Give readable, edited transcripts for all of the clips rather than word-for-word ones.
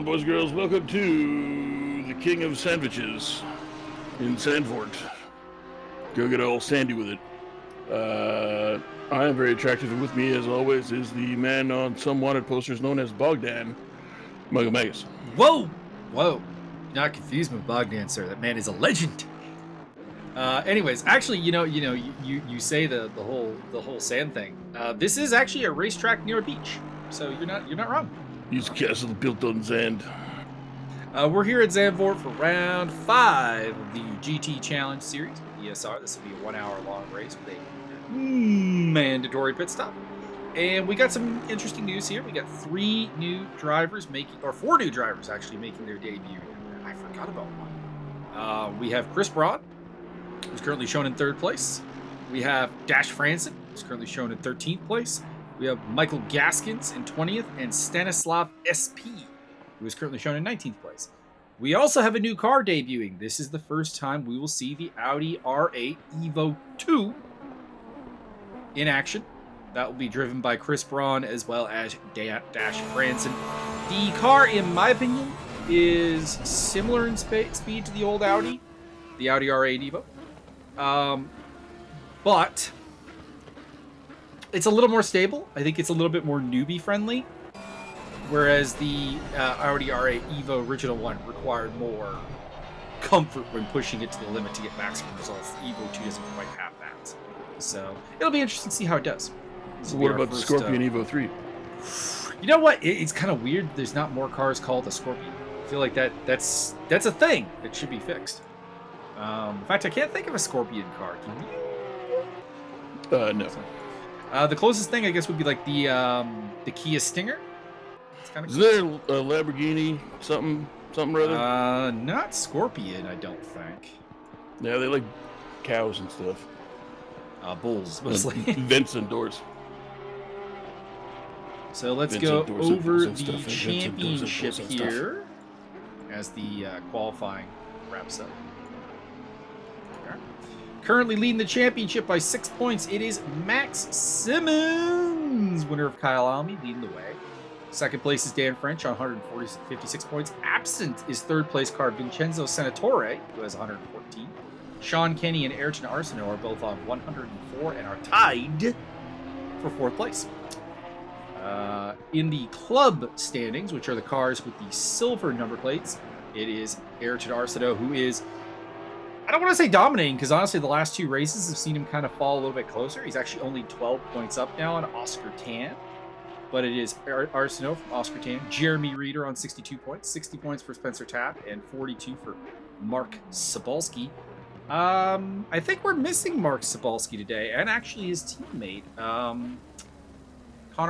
on, boys and girls? Welcome to the King of Sandwiches in Zandvoort. Go get all sandy with it. I am very attractive, and with me, as always, is the man on some wanted posters known as Bogdan, Michael Magus. Whoa! Whoa. Not confused with Bogdan, sir. That man is a legend. Anyways, actually, you say the whole sand thing. This is actually a racetrack near a beach, so you're not wrong. He's a castle built on sand. We're here at Zandvoort for round 5 of the GT Challenge Series, ESR. This will be a 1-hour-long race with a mandatory pit stop. And we got some interesting news here. We got 4 new drivers making their debut. I forgot about one. We have Chris Broad, who's currently shown in 3rd place. We have Dash Franson, who's currently shown in 13th place. We have Michael Gaskins in 20th, and Stanislav SP, who is currently shown in 19th place. We also have a new car debuting. This is the first time we will see the Audi R8 Evo 2 in action. That will be driven by Chris Braun as well as Dash Franson. The car, in my opinion, is similar in speed to the old Audi, the Audi R8 Evo. But it's a little more stable. I think it's a little bit more newbie-friendly. Whereas the Audi R8 Evo original one required more comfort when pushing it to the limit to get maximum results. The Evo 2 doesn't quite have that. So it'll be interesting to see how it does. So what about the Scorpion Evo 3? You know what? It's kind of weird there's not more cars called the Scorpion. I feel like that's a thing that should be fixed. In fact, I can't think of a Scorpion car. Can you? No. So, the closest thing, I guess, would be like the Kia Stinger. Is there a Lamborghini something or other? Not Scorpion, I don't think. Yeah, they like cows and stuff. Bulls, mostly. Vents and doors. So let's go over the championship here as the qualifying wraps up. Okay. Currently leading the championship by 6 points, it is Max Simmons, winner of Kyalami, leading the way. Second place is Dan French on 156 points. Absent is 3rd place car Vincenzo Senatore, who has 114. Sean Kenny and Ayrton Arsenault are both on 104 and are tied for 4th place. In the club standings, which are the cars with the silver number plates, it is Ayrton Arsenault, who is, I don't want to say dominating, because honestly the last 2 races have seen him kind of fall a little bit closer. He's actually only 12 points up now on Oscar Tan. But it is Arsenault from Oscar Tan, Jeremy Reeder on 62 points, 60 points for Spencer Tapp, and 42 for Mark Sobalski. I think we're missing Mark Sobalski today, and actually his teammate, Connor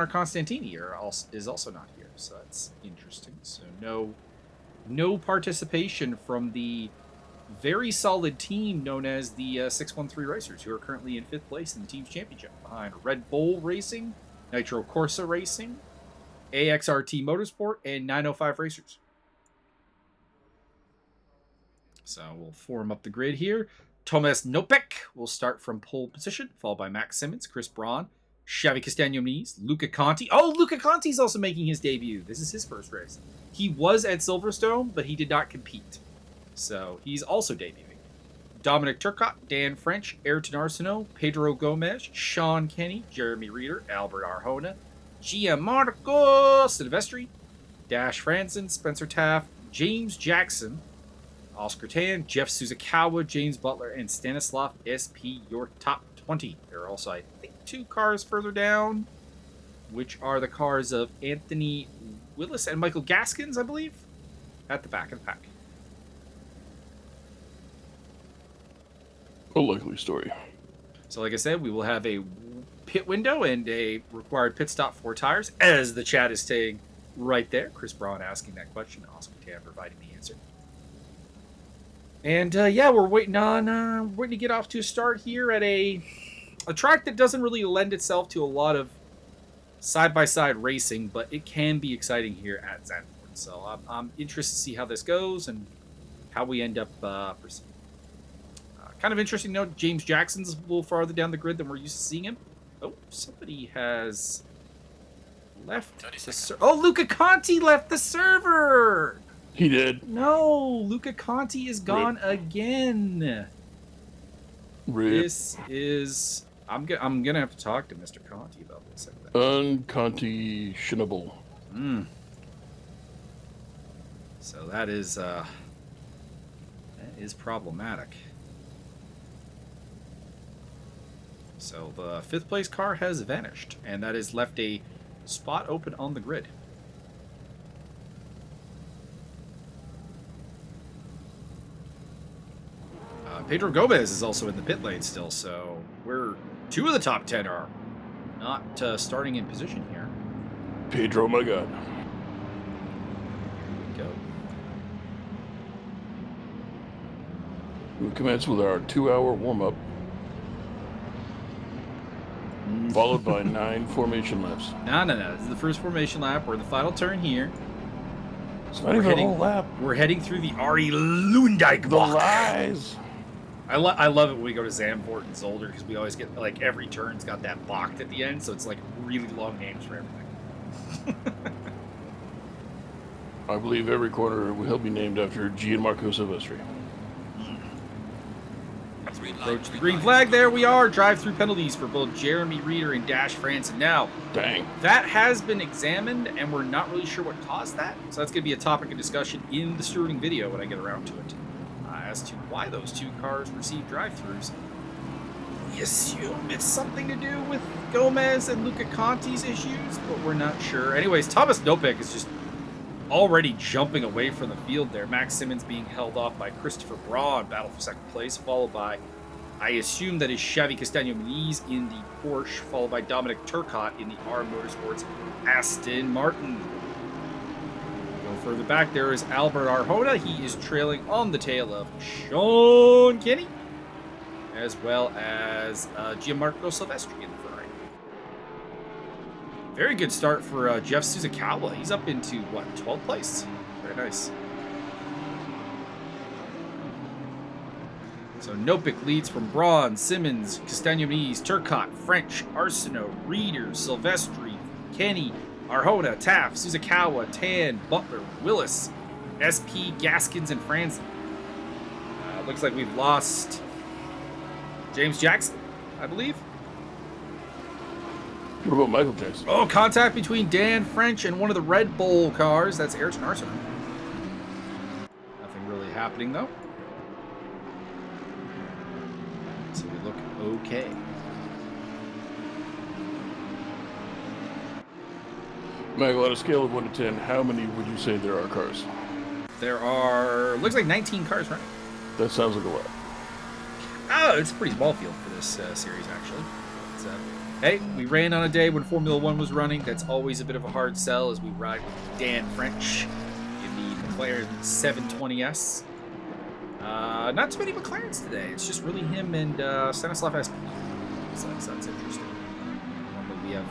Constantini, is also not here, so that's interesting. So no participation from the very solid team known as the 613 Racers, who are currently in 5th place in the team's championship, behind Red Bull Racing, Nitro Corsa Racing, AXRT Motorsport, and 905 Racers. So we'll form up the grid here. Tomas Nopek will start from pole position, followed by Max Simmons, Chris Braun, Xavi Castaño-Muniz, Luca Conti. Oh, Luca Conti's also making his debut. This is his first race. He was at Silverstone, but he did not compete. So he's also debuting. Dominic Turcotte, Dan French, Ayrton Arsenault, Pedro Gomez, Sean Kenny, Jeremy Reeder, Albert Arjona, Gianmarco Silvestri, Dash Franson, Spencer Taft, James Jackson, Oscar Tan, Jeff Suzukawa, James Butler, and Stanislav SP, your top 20. There are also, I think, 2 cars further down, which are the cars of Anthony Willis and Michael Gaskins, I believe, at the back of the pack. A likely story. So like I said, we will have a pit window and a required pit stop for tires, as the chat is saying right there. Chris Braun asking that question, Oscar Tan providing the answer. And yeah, we're waiting to get off to a start here at a track that doesn't really lend itself to a lot of side-by-side racing, but it can be exciting here at Zandvoort. So I'm interested to see how this goes and how we end up proceeding. Kind of interesting to note, James Jackson's a little farther down the grid than we're used to seeing him. Oh, somebody has left the Oh, Luca Conti left the server. He did. No, Luca Conti is gone again. Rip. This is I'm gonna have to talk to Mr. Conti about this. Unconscionable. So that is problematic. So the 5th place car has vanished, and that has left a spot open on the grid. Pedro Gomez is also in the pit lane still, so we're 2 of the top 10 are not starting in position here. Pedro, my God. Here we go. We commence with our 2-hour warm-up, followed by 9 formation laps. No. This is the first formation lap. We're in the final turn here. It's not even a whole lap. We're heading through the Arie Luindijk The lies. I love it when we go to Zandvoort and Zolder because we always get, like, every turn's got that bocht at the end, so it's, like, really long names for everything. I believe every corner will be named after Gianmarco Silvestri. Approach the green flag. There we are. Drive-through penalties for both Jeremy Reeder and Dash France. And now, Dang. that has been examined, and we're not really sure what caused that. So that's going to be a topic of discussion in the stewarding video when I get around to it. As to why those 2 cars received drive-thrus. We assume it's something to do with Gomez and Luca Conti's issues, but we're not sure. Anyways, Thomas Nopek is just already jumping away from the field there. Max Simmons being held off by Christopher Braun, battle for 2nd place, followed by, I assume that is Xavi Castaño-Muniz in the Porsche, followed by Dominic Turcotte in the R Motorsports Aston Martin. Go further back, there is Albert Arjona. He is trailing on the tail of Sean Kinney, as well as Gianmarco Silvestri in the Ferrari. Very good start for Jeff Suzukawa. He's up into, what, 12th place? Very nice. So Nopek leads from Braun, Simmons, Castaño-Muniz, Turcotte, French, Arsenault, Reeder, Silvestri, Kenny, Arjona, Taft, Suzukawa, Tan, Butler, Willis, SP, Gaskins, and Franzen. Looks like we've lost James Jackson, I believe. What about Michael Jackson? Oh, contact between Dan French and one of the Red Bull cars. That's Ayrton Arsenault. Nothing really happening, though. So we look okay. Michael, on a scale of 1 to 10, how many would you say there are cars? There are, looks like 19 cars running. That sounds like a lot. Oh, it's a pretty small field for this series, actually. But, hey, we ran on a day when Formula One was running. That's always a bit of a hard sell as we ride with Dan French in the McLaren 720S. Not too many McLarens today. It's just really him and Stanislav SP. So that's interesting. Normally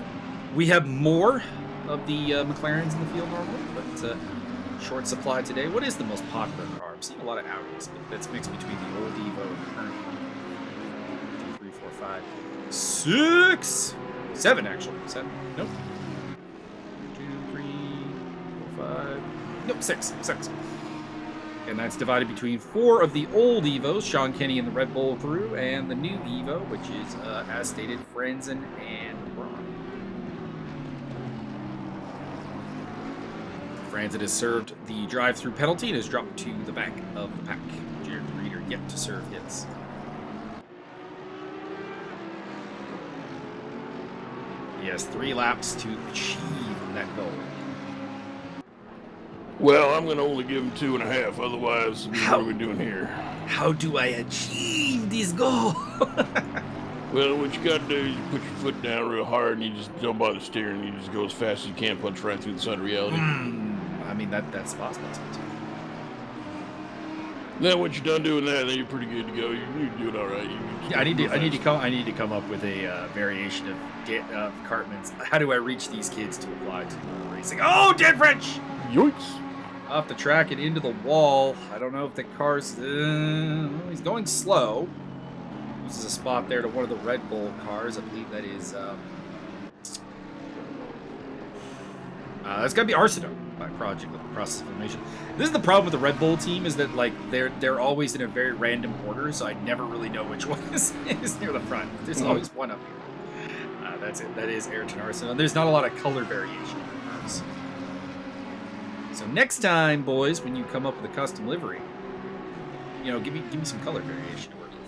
we have more of the McLarens in the field normally, but short supply today. What is the most popular car? I'm seeing a lot of Audis, but that's mixed between the old Evo and the current one. 2, 3, 4, 5, 6, 7 actually. 7. Nope. 2, 3, 4, 5. Nope, 6. And that's divided between 4 of the old Evos, Sean Kenny and the Red Bull crew, and the new Evo, which is, as stated, Franzen and Braun. Franzen has served the drive-through penalty and has dropped to the back of the pack. Jared Reeder yet to serve his. He has 3 laps to achieve that goal. Well, I'm going to only give him 2.5. Otherwise, what are we doing here? How do I achieve this goal? Well, what you got to do is you put your foot down real hard and you just don't bother steering. You just go as fast as you can, punch right through the sun of reality. I mean, that's possible. Then once you're done doing that, then you're pretty good to go. You're doing all right. Yeah, I need to come up with a variation of Cartman's. How do I reach these kids to apply to racing? Oh, Dan French! Yoinks! Off the track and into the wall. I don't know if the car's... he's going slow. Loses a spot there to one of the Red Bull cars. I believe that is... That's gotta be Arsenal by Project Process of Elimination. This is the problem with the Red Bull team, is that like they're always in a very random order, so I never really know which one is near the front. There's always one up here. That's it. That is Ayrton Arsenal. There's not a lot of color variation in cars. So next time, boys, when you come up with a custom livery, give me some color variation to work with.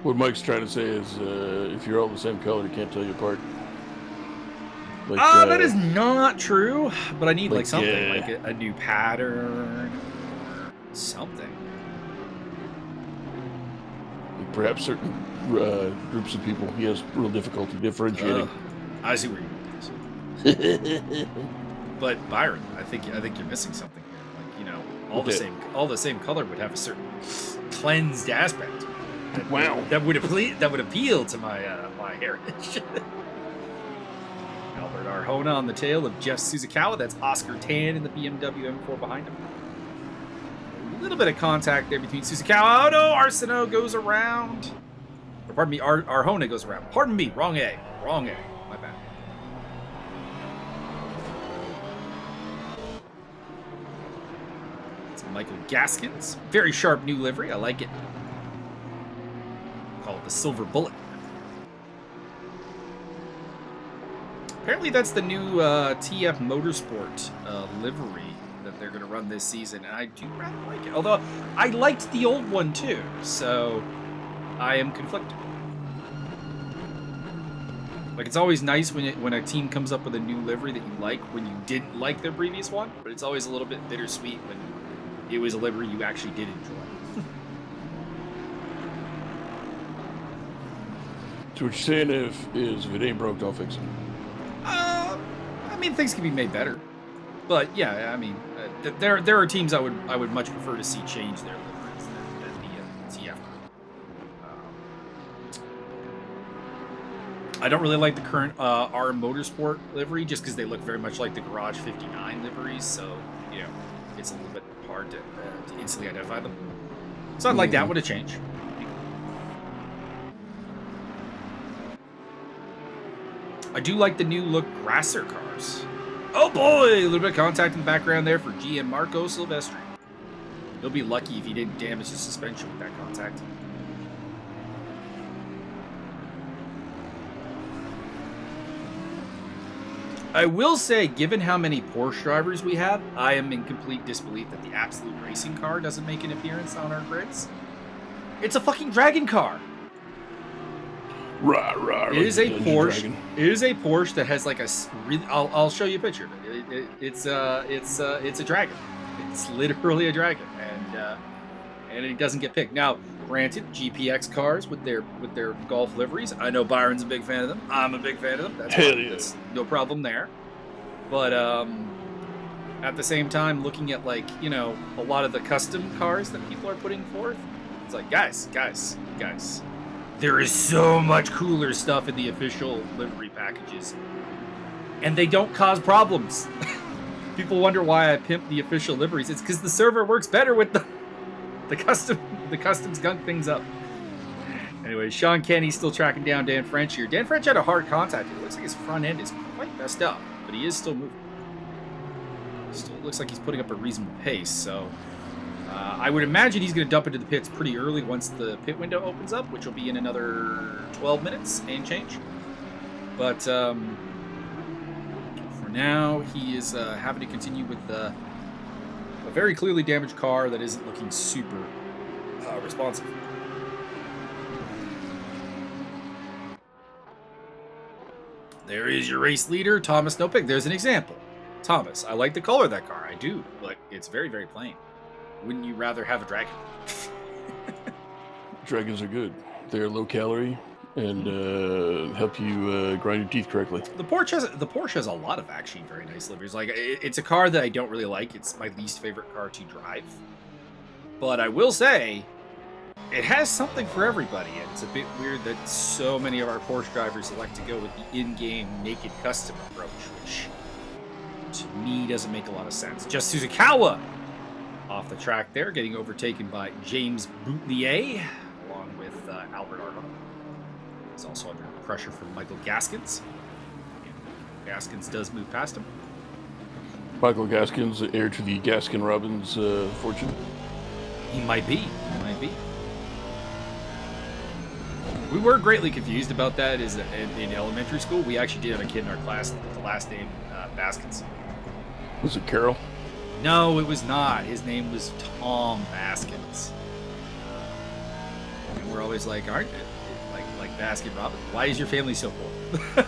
What Mike's trying to say is, if you're all the same color, you can't tell you apart. Like, that is not true, but I need like something, like a new pattern, or something. Perhaps certain groups of people, he has real difficulty differentiating. I see where you're going. But Byron, I think you're missing something here. Like, all the same color would have a certain cleansed aspect. That would appeal to my my heritage. Albert Arjona on the tail of Jeff Suzuka. That's Oscar Tan in the BMW M4 behind him. A little bit of contact there between Suzuka. Oh no, Arsenault goes around. Or pardon me, Arjona goes around. Pardon me, wrong A. My bad. It's Michael Gaskins. Very sharp new livery. I like it. Call it the Silver Bullet. Apparently that's the new TF Motorsport livery that they're going to run this season, and I do rather like it. Although I liked the old one too, so I am conflicted. Like, it's always nice when a team comes up with a new livery that you like when you didn't like their previous one, but it's always a little bit bittersweet when it was a livery you actually did enjoy. So what you're saying is if it ain't broke, don't fix it. I mean, things can be made better, but yeah, I mean, there are teams I would much prefer to see change their liveries than the TF. I don't really like the current R Motorsport livery just because they look very much like the Garage 59 liveries, so it's a little bit hard to instantly identify them. So I'd like that one to change. I do like the new look Grasser cars. Oh boy, a little bit of contact in the background there for Gianmarco Silvestri. He'll be lucky if he didn't damage the suspension with that contact. I will say, given how many Porsche drivers we have, I am in complete disbelief that the Absolute Racing car doesn't make an appearance on our grids. It's a fucking dragon car. Rah, it is a Porsche. Dragon. It is a Porsche that has like a really. I'll show you a picture. It's a dragon. It's literally a dragon, and it doesn't get picked. Now, granted, GPX cars with their Golf liveries. I know Byron's a big fan of them. I'm a big fan of them. That's no problem there. But at the same time, looking at a lot of the custom cars that people are putting forth, it's like guys. There is so much cooler stuff in the official livery packages, and they don't cause problems. People wonder why I pimp the official liveries. It's because the server works better with the customs gunk things up. Anyway, Sean Kenny's still tracking down Dan French here. Dan French had a hard contact. It looks like his front end is quite messed up, but he is still moving. Still looks like he's putting up a reasonable pace, so I would imagine he's going to dump into the pits pretty early once the pit window opens up, which will be in another 12 minutes and change. But for now, he is having to continue with a very clearly damaged car that isn't looking super responsive. There is your race leader, Thomas No Pick. There's an example. Thomas, I like the color of that car. I do, but it's very, very plain. Wouldn't you rather have a dragon? Dragons are good. They're low calorie and help you grind your teeth correctly. The Porsche has a lot of actually very nice liveries. Like it's a car that I don't really like. It's my least favorite car to drive. But I will say, it has something for everybody. It's a bit weird that so many of our Porsche drivers elect to go with the in-game naked custom approach, which to me doesn't make a lot of sense. Just Suzuka off the track there, getting overtaken by James Boutelier, along with Albert Arnold. He's also under pressure from Michael Gaskins. Gaskins does move past him. Michael Gaskins, heir to the Gaskin-Robbins fortune. He might be. He might be. We were greatly confused about that in elementary school. We actually did have a kid in our class with the last name Baskins. Was it Carol? No, it was not. His name was Tom Baskins. And we're always like, aren't it? Like Baskin Robbins? Why is your family so poor?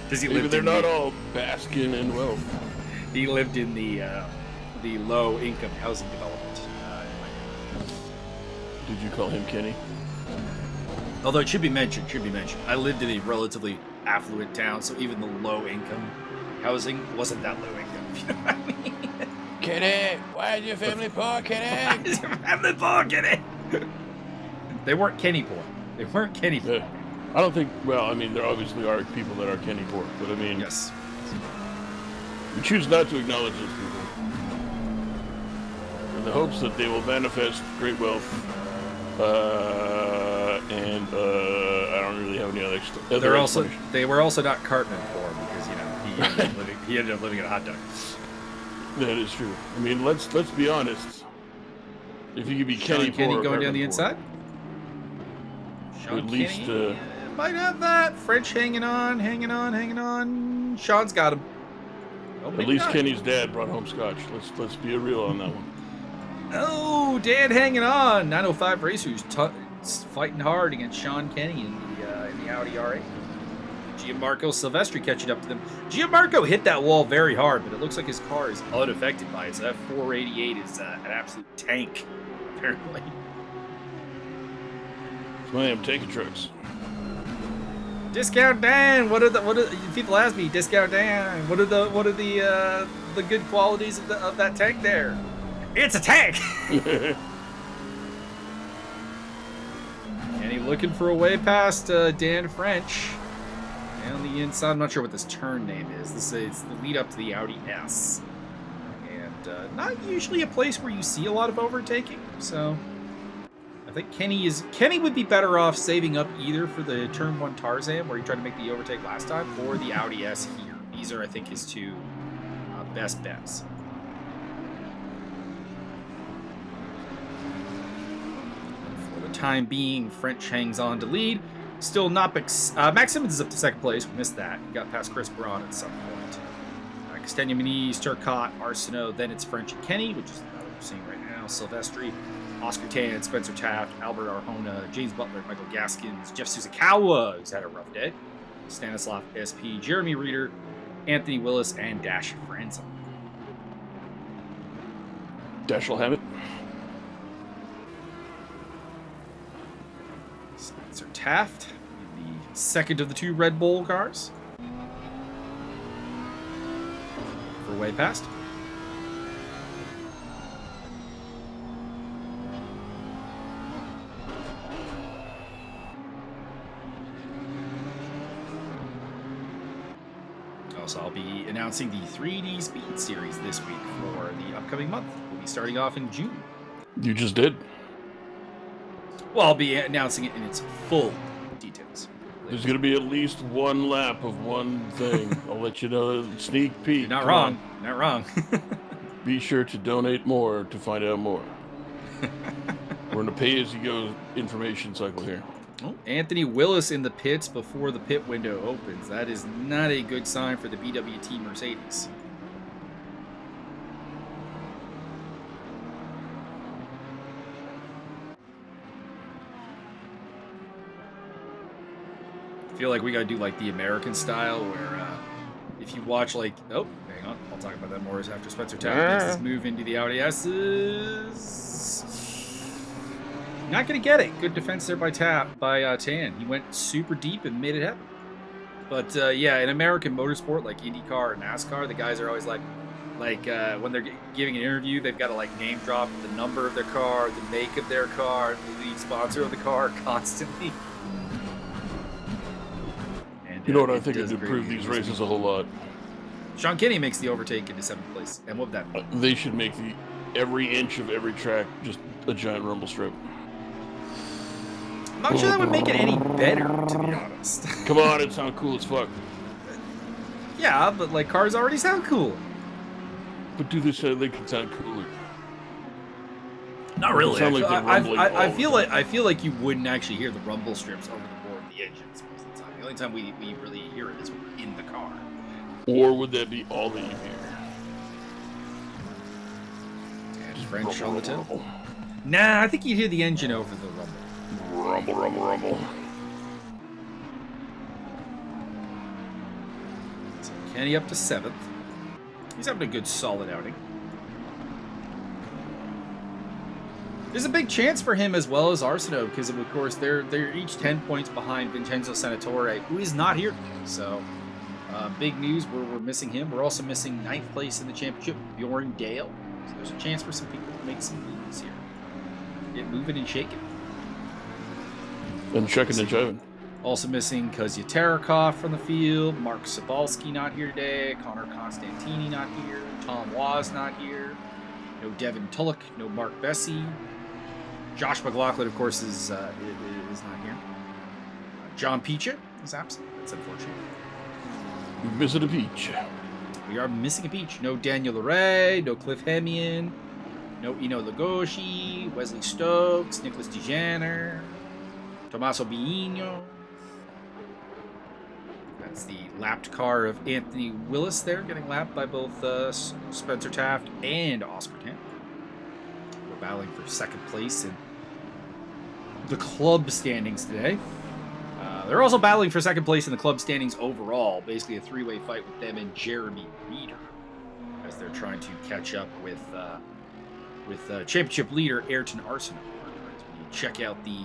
Does he live? Maybe they're not all basking in wealth. He lived in the low income housing development. Did you call him Kenny? Although it should be mentioned, I lived in a relatively affluent town, so even the low income housing wasn't that low income. You know what I mean? Kenny, why is your family poor, Kenny? Why is your family poor, Kenny? They weren't Kenny poor. They weren't Kenny poor. Yeah. I don't think. Well, I mean, there obviously are people that are Kenny poor, but I mean, Yes. we choose not to acknowledge those people in the hopes that they will manifest great wealth. And I don't really have any other. They were also not Cartman poor because he ended up living in a hot dog. That is true. I mean, let's be honest. If you could be Sean Kenny Kenny poor, going down the poor, inside. Sean at least Kenny might have that. French hanging on. Sean's got him. Oh, at maybe least not. Kenny's dad brought home scotch. Let's be real on that one. Oh, Dad hanging on. 905 Racers fighting hard against Sean Kenny in the Audi R8. Gianmarco Silvestri catching up to them. Gianmarco hit that wall very hard, but it looks like his car is unaffected by it. So that 488 is an absolute tank, apparently. It's one of them taking trucks. Discount Dan. What are people ask me? Discount Dan. What are the good qualities of that tank there? It's a tank. And he looking for a way past Dan French. And on the inside, I'm not sure what this turn name is. It's the lead up to the Audi S. And not usually a place where you see a lot of overtaking. So I think Kenny would be better off saving up either for the turn 1 Tarzan, where he tried to make the overtake last time, or the Audi S here. These are, I think, his two best bets. For the time being, French hangs on to lead. Still not Max Simmons is up to second place. We missed that. He got past Chris Braun at some point. Castagna Muniz, Turcotte, Arsenault. Then it's French and Kenny, which is what we're seeing right now. Silvestri, Oscar Tan, Spencer Taft, Albert Arjona, James Butler, Michael Gaskins, Jeff Suzukawa, who's had a rough day, Stanislav SP, Jeremy Reeder, Anthony Willis, and Dash Franson. Dash will have it. Spencer Taft, the second of the two Red Bull cars. For way past. Also, I'll be announcing the 3D Speed Series this week for the upcoming month. We'll be starting off in June. You just did. Well, I'll be announcing it in its full details. There's going to be at least one lap of one thing. I'll let you know. Sneak peek. You're not Come wrong. on. Not wrong. Be sure to donate more to find out more. We're in a pay-as-you-go information cycle here. Oh, Anthony Willis in the pits before the pit window opens. That is not a good sign for the BWT Mercedes. I feel like we gotta do like the American style where if you watch like, oh, hang on, I'll talk about that more after Spencer Taft makes this move into the Audi S's. Not gonna get it. Good defense there by Tan. He went super deep and made it happen. But yeah, in American motorsport like IndyCar or NASCAR, the guys are always like when they're giving an interview, they've got to like name drop the number of their car, the make of their car, the lead sponsor of the car constantly. And, You know what I think would improve these races a whole lot? Sean Kenny makes the overtake into 7th place. And what would that mean? They should make every inch of every track just a giant rumble strip. I'm not sure that would make it any better, to be honest. Come on, it sounds cool as fuck. Yeah, but like cars already sound cool. But do this so they can sound cooler. Not really. Sound like they're rumbling I all feel the like I feel like you wouldn't actually hear the rumble strips over the roar of the engines most of the time. The only time we really hear it is when we're in the car. Or would that be all that you hear? Just French on the tip. Rumble. Nah, I think you hear the engine over the rumble. Rumble, rumble, rumble. So Kenny up to 7th. He's having a good, solid outing. There's a big chance for him as well as Arsenault because, of course, they're each 10 points behind Vincenzo Senatore, who is not here today. So, big news, we're missing him. We're also missing 9th place in the championship, Bjorn Dale. So there's a chance for some people to make some moves here. Get moving and shaking. And checking and jiving. Also missing Kozya Terakov from the field, Mark Sobalski not here today, Connor Constantini not here, Tom Waz not here, no Devin Tulloch, no Mark Bessie. Josh McLaughlin, of course, is not here. John Picha is absent. That's unfortunate. We visit a beach. We are missing a beach. No Daniel Leray, no Cliff Hemian, no Ino Lagoshi, Wesley Stokes, Nicholas DeJaner, Tommaso Biino. That's the lapped car of Anthony Willis there, getting lapped by both Spencer Taft and Oscar Tan. We're battling for 2nd place in the club standings today. They're also battling for 2nd place in the club standings overall. Basically a 3-way fight with them and Jeremy Reeder as they're trying to catch up with championship leader Ayrton Arsenault. As we check out the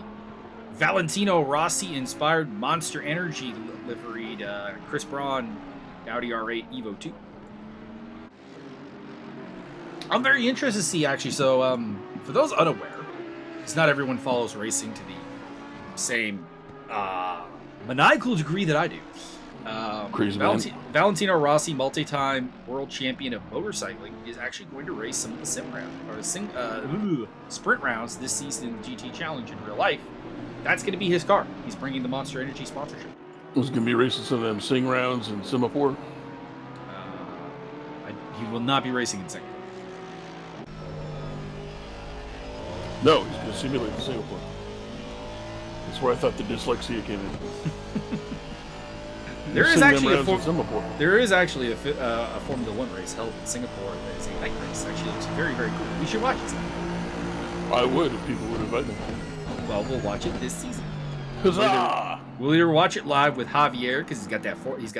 Valentino Rossi inspired Monster Energy liveried Chris Braun Audi R8 Evo 2. I'm very interested to see, actually. So, for those unaware, because not everyone follows racing to the same maniacal degree that I do. Crazy Valentino Rossi, multi-time world champion of motorcycling, is actually going to race some of the sprint rounds this season in the GT Challenge in real life. That's going to be his car. He's bringing the Monster Energy sponsorship. He's going to be racing some of them Sing rounds in Singapore. He will not be racing in Singapore. No, he's going to simulate the Singapore. That's where I thought the dyslexia came in. There is actually a Formula 1 race held in Singapore that is a night race. Actually, looks very, very cool. We should watch it sometime. I would if people would invite me. Well, we'll watch it this season. Huzzah! We'll either watch it live with Javier because he's got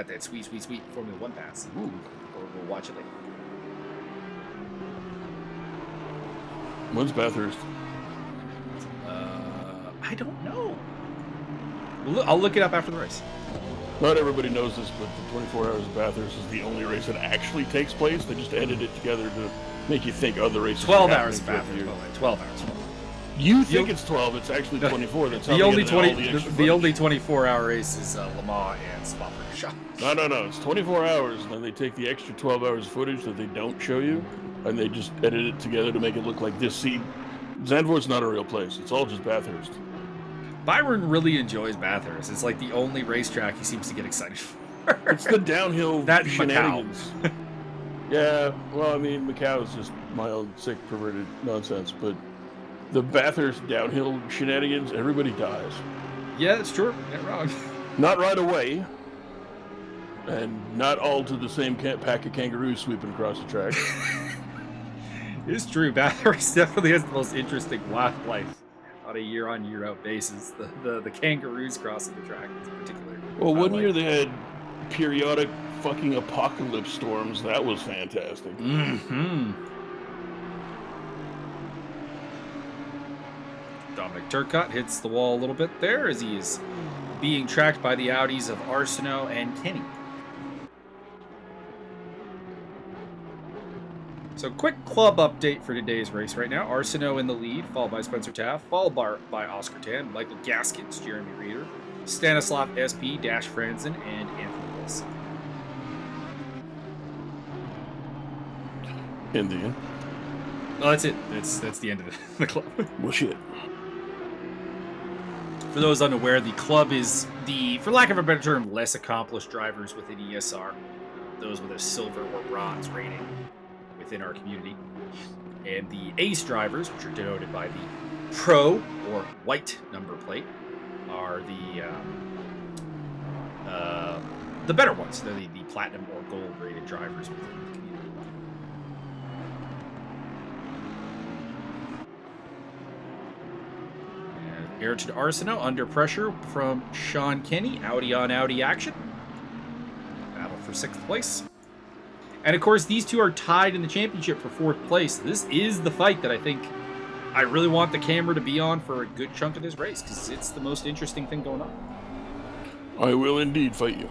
that sweet Formula 1 pass. Ooh. Or we'll watch it later. When's Bathurst? I don't know. I'll look it up after the race. Not everybody knows this, but the 24 Hours of Bathurst is the only race that actually takes place. They just edit it together to make you think other races. 12 hours of Bathurst. 12 hours. You think it's 12? It's actually 24. That's the only 24-hour race is Le Mans and Spa-Francorchamps. No. It's 24 hours, and then they take the extra 12 hours of footage that they don't show you, and they just edit it together to make it look like this. See, Zandvoort's not a real place. It's all just Bathurst. Byron really enjoys Bathurst. It's like the only racetrack he seems to get excited for. It's the downhill shenanigans. Macau. Yeah, well, I mean, Macau is just my own sick, perverted nonsense, but the Bathurst downhill shenanigans, everybody dies. Yeah, it's true. You're not wrong. Not right away, and not all to the same pack of kangaroos sweeping across the track. It's true. Bathurst definitely has the most interesting wildlife on a year-on-year-out basis. The kangaroos crossing the track is particularly. Well, one year they had periodic fucking apocalypse storms. That was fantastic. Mm-hmm. Dominic Turcotte hits the wall a little bit there as he is being tracked by the Audis of Arsenault and Kenny. So quick club update for today's race right now. Arsenault in the lead, followed by Spencer Taft, followed by Oscar Tan, Michael Gaskins, Jeremy Reeder, Stanislav SP, Dash Franzen, and Anthony Wilson. In the end. Oh, that's it. That's the end of the club. Well, shit. For those unaware, the club is the, for lack of a better term, less accomplished drivers within ESR. Those with a silver or bronze rating. With within our community. And the ace drivers, which are denoted by the pro or white number plate, are the better ones. They're the platinum or gold rated drivers within the community. And Ayrton Arsenault under pressure from Sean Kenny. Audi on Audi action. Battle for 6th place. And of course, these two are tied in the championship for 4th place. This is the fight that I think I really want the camera to be on for a good chunk of this race, because it's the most interesting thing going on. I will indeed fight you.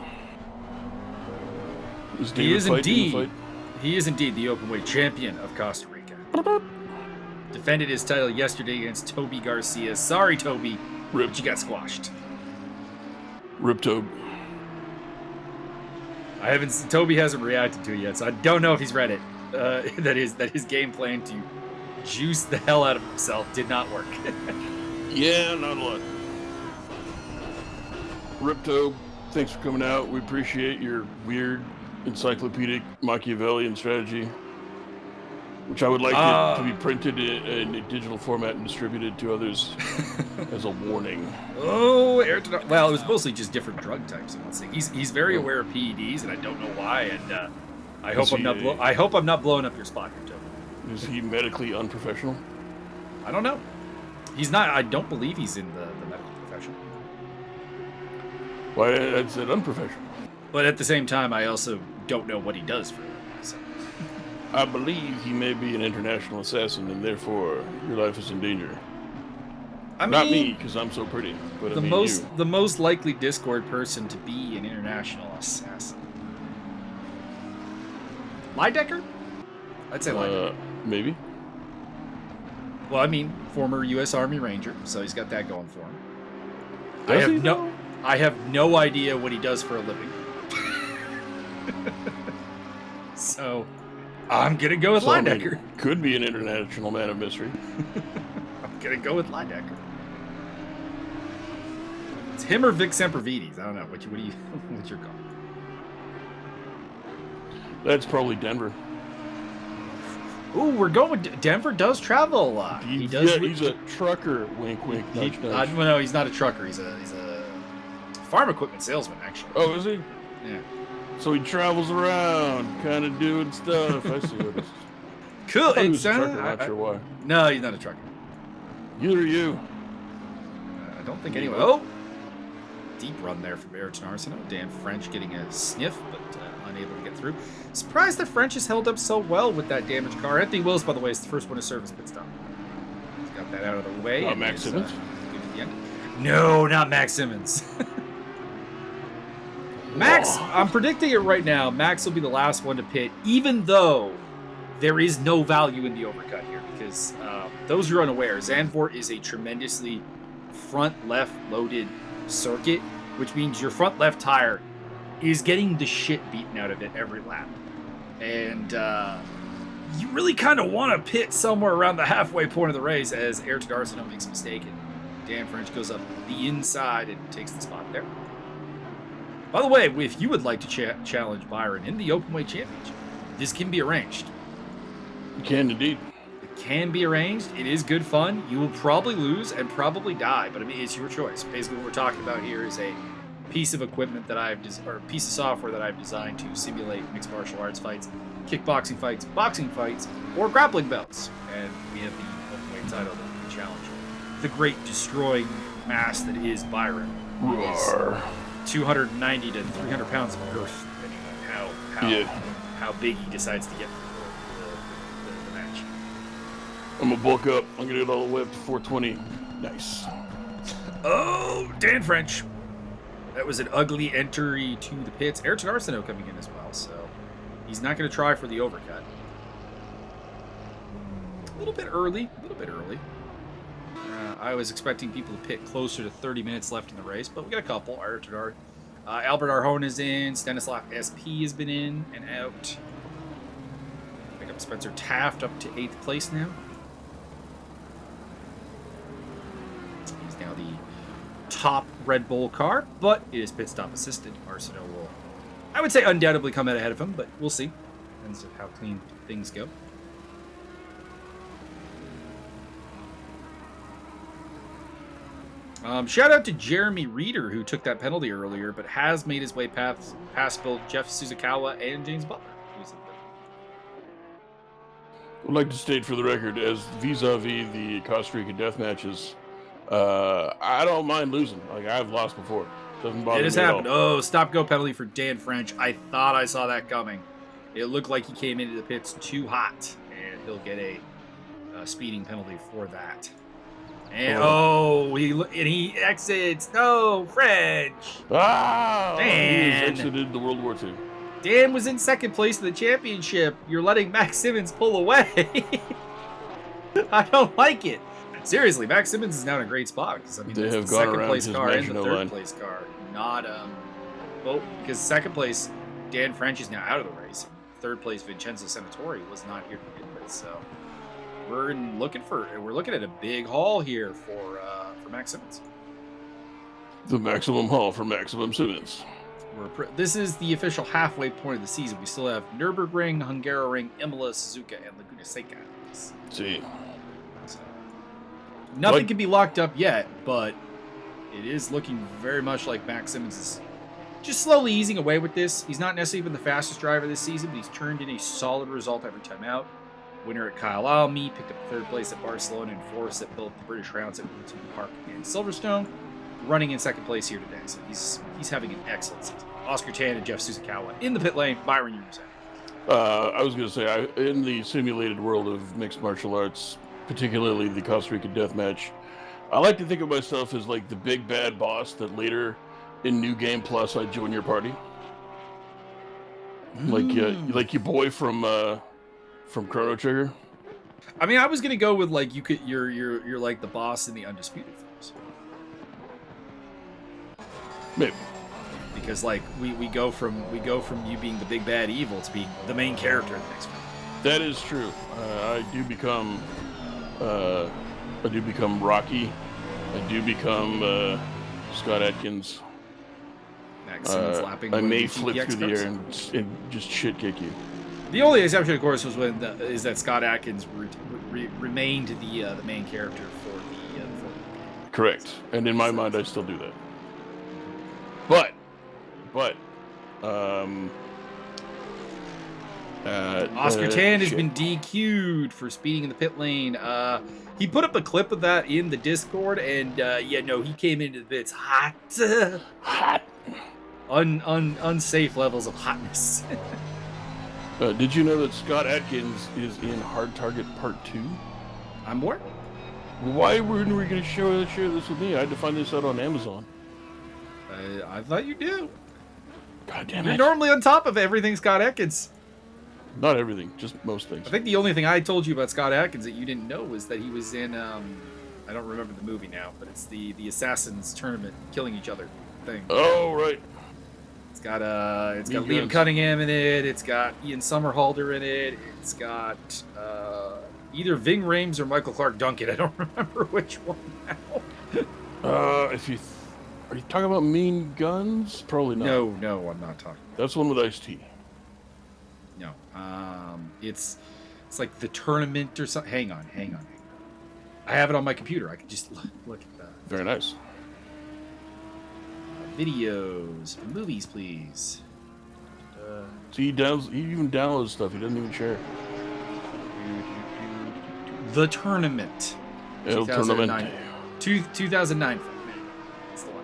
He is indeed the open-weight champion of Costa Rica. Defended his title yesterday against Toby Garcia. Sorry, Toby, but you got squashed. Rip Tobe. Toby hasn't reacted to it yet, so I don't know if he's read it. That his game plan to juice the hell out of himself did not work. Yeah, not a lot. Rip Tobe, thanks for coming out. We appreciate your weird, encyclopedic Machiavellian strategy, which I would like it to be printed in a digital format and distributed to others as a warning. Oh, well, it was mostly just different drug types. I'm not saying he's very aware of PEDs, and I don't know why. And I hope I'm not blowing up your spot here, Toby. Is he medically unprofessional? I don't know. He's not. I don't believe he's in the medical profession. Why, I said unprofessional. But at the same time, I also don't know what he does for a living. So. I believe he may be an international assassin, and therefore your life is in danger. Not me, because I'm so pretty. But the most likely Discord person to be an international assassin. Lidecker? I'd say Lidecker. Maybe. Well, I mean, former U.S. Army Ranger, so he's got that going for him. I have no idea what he does for a living. So, I'm gonna go with Lidecker. I mean, could be an international man of mystery. I'm gonna go with Lidecker. It's him or Vic Sempervides. I don't know. What's your call? That's probably Denver. Ooh, we're going with Denver. Does travel a lot. He does. Yeah, he's a trucker. Wink, wink. Nudge, nudge. No, he's not a trucker. He's a farm equipment salesman, actually. Oh, is he? Yeah. So he travels around, kind of doing stuff. I see what it is. Cool. He was a trucker, not sure why. No, he's not a trucker. Neither are you. I don't think anyone. Oh, deep run there from Ayrton Arsenault. Dan French getting a sniff, but unable to get through. Surprised that French has held up so well with that damaged car. Anthony Willis, by the way, is the first one to serve his pit stop. He's got that out of the way. Max Simmons? Good to the end. No, not Max Simmons. Max, I'm predicting it right now. Max will be the last one to pit, even though there is no value in the overcut here. Because those who are unaware, Zandvoort is a tremendously front left loaded circuit, which means your front left tire is getting the shit beaten out of it every lap. And you really kind of want to pit somewhere around the halfway point of the race as Ayrton Arsenault makes a mistake and Dan French goes up the inside and takes the spot there. By the way, if you would like to challenge Byron in the Openweight Championship, this can be arranged. You can indeed. It can be arranged. It is good fun. You will probably lose and probably die, but I mean, it's your choice. Basically, what we're talking about here is a piece of equipment that or a piece of software that I've designed to simulate mixed martial arts fights, kickboxing fights, boxing fights, or grappling belts. And we have the Openweight title that we challenge the great destroying mass that is Byron. Roar. 290 to 300 pounds of girth, depending on how big he decides to get for the match. I'm gonna bulk up. I'm gonna get all the way up to 420. Nice. Oh, Dan French. That was an ugly entry to the pits. Ayrton Arsenault coming in as well, so he's not going to try for the overcut. A little bit early. I was expecting people to pit closer to 30 minutes left in the race, but we got a couple. Albert Arjona is in. Stanislav SP has been in and out. Pick up Spencer Taft up to 8th place now. He's now the top Red Bull car, but it is pit stop assisted. Arsenault will, I would say, undoubtedly come out ahead of him, but we'll see. Depends on how clean things go. Shout out to Jeremy Reeder, who took that penalty earlier, but has made his way past both Jeff Suzukawa and James Butler. I'd like to state for the record, as vis-a-vis the Costa Rica death matches, I don't mind losing. Like, I've lost before. Doesn't bother me. It has happened. Oh, stop-go penalty for Dan French. I thought I saw that coming. It looked like he came into the pits too hot, and he'll get a speeding penalty for that. And he exits. No, French. Ah, Dan. He exited the World War II. Dan was in second place in the championship. You're letting Max Simmons pull away. I don't like it. Seriously, Max Simmons is now in a great spot because They have the gone second around place his car and the national third line. place car, not both, because second place Dan French is now out of the race. Third place Vincenzo Senatori was not here to begin with, so we're looking at a big haul here for Max Simmons. The maximum haul for Maximum Simmons. This is the official halfway point of the season. We still have Nurburgring, Hungaroring, Imola, Suzuka, and Laguna Seca. See. So, nothing can be locked up yet, but it is looking very much like Max Simmons is just slowly easing away with this. He's not necessarily been the fastest driver this season, but he's turned in a solid result every time out. Winner at Kyalami, picked up third place at Barcelona, and fourth at both the British rounds at Oulton Park and Silverstone. Running in second place here today, so he's having an excellent season. Oscar Tan and Jeff Suzukawa in the pit lane. Byron, you're saying. I was going to say, in the simulated world of mixed martial arts, particularly the Costa Rica death match, I like to think of myself as like the big bad boss that later in New Game Plus I'd join your party. Like your boy from Chrono Trigger. I mean, I was gonna go with like you're like the boss in the Undisputed films. Maybe. Because like we go from you being the big bad evil to being the main character in the next film. That is true. I do become Rocky. I do become Scott Adkins. Max Simmons lapping. I may the flip GTX through the cars. air and just shit kick you. The only exception, of course, was when is that Scott Adkins remained the main character for the film. Correct. And in my mind, I still do that. But Oscar Tan has been DQ'd for speeding in the pit lane. He put up a clip of that in the Discord, and he came into the pits hot. Unsafe levels of hotness. Did you know that Scott Adkins is in Hard Target Part 2? I'm more. Why weren't we going to share this with me? I had to find this out on Amazon. I thought you do. God damn You're it. normally on top of everything Scott Adkins. Not everything, just most things. I think the only thing I told you about Scott Adkins that you didn't know was that he was in, I don't remember the movie now, but it's the Assassins Tournament, killing each other thing. Oh, right. It's got Liam Cunningham in it. It's got Ian Somerhalder in it. It's got either Ving Rhames or Michael Clark Duncan. I don't remember which one now. Are you talking about Mean Guns? Probably not. No, I'm not talking. That's one with Ice-T. No, it's like the tournament or something. Hang on. I have it on my computer. I can just look at that. Very nice. Videos, movies, please. See, he even downloads stuff. He doesn't even share. The Tournament. El 2009. 2009 film. That's the one.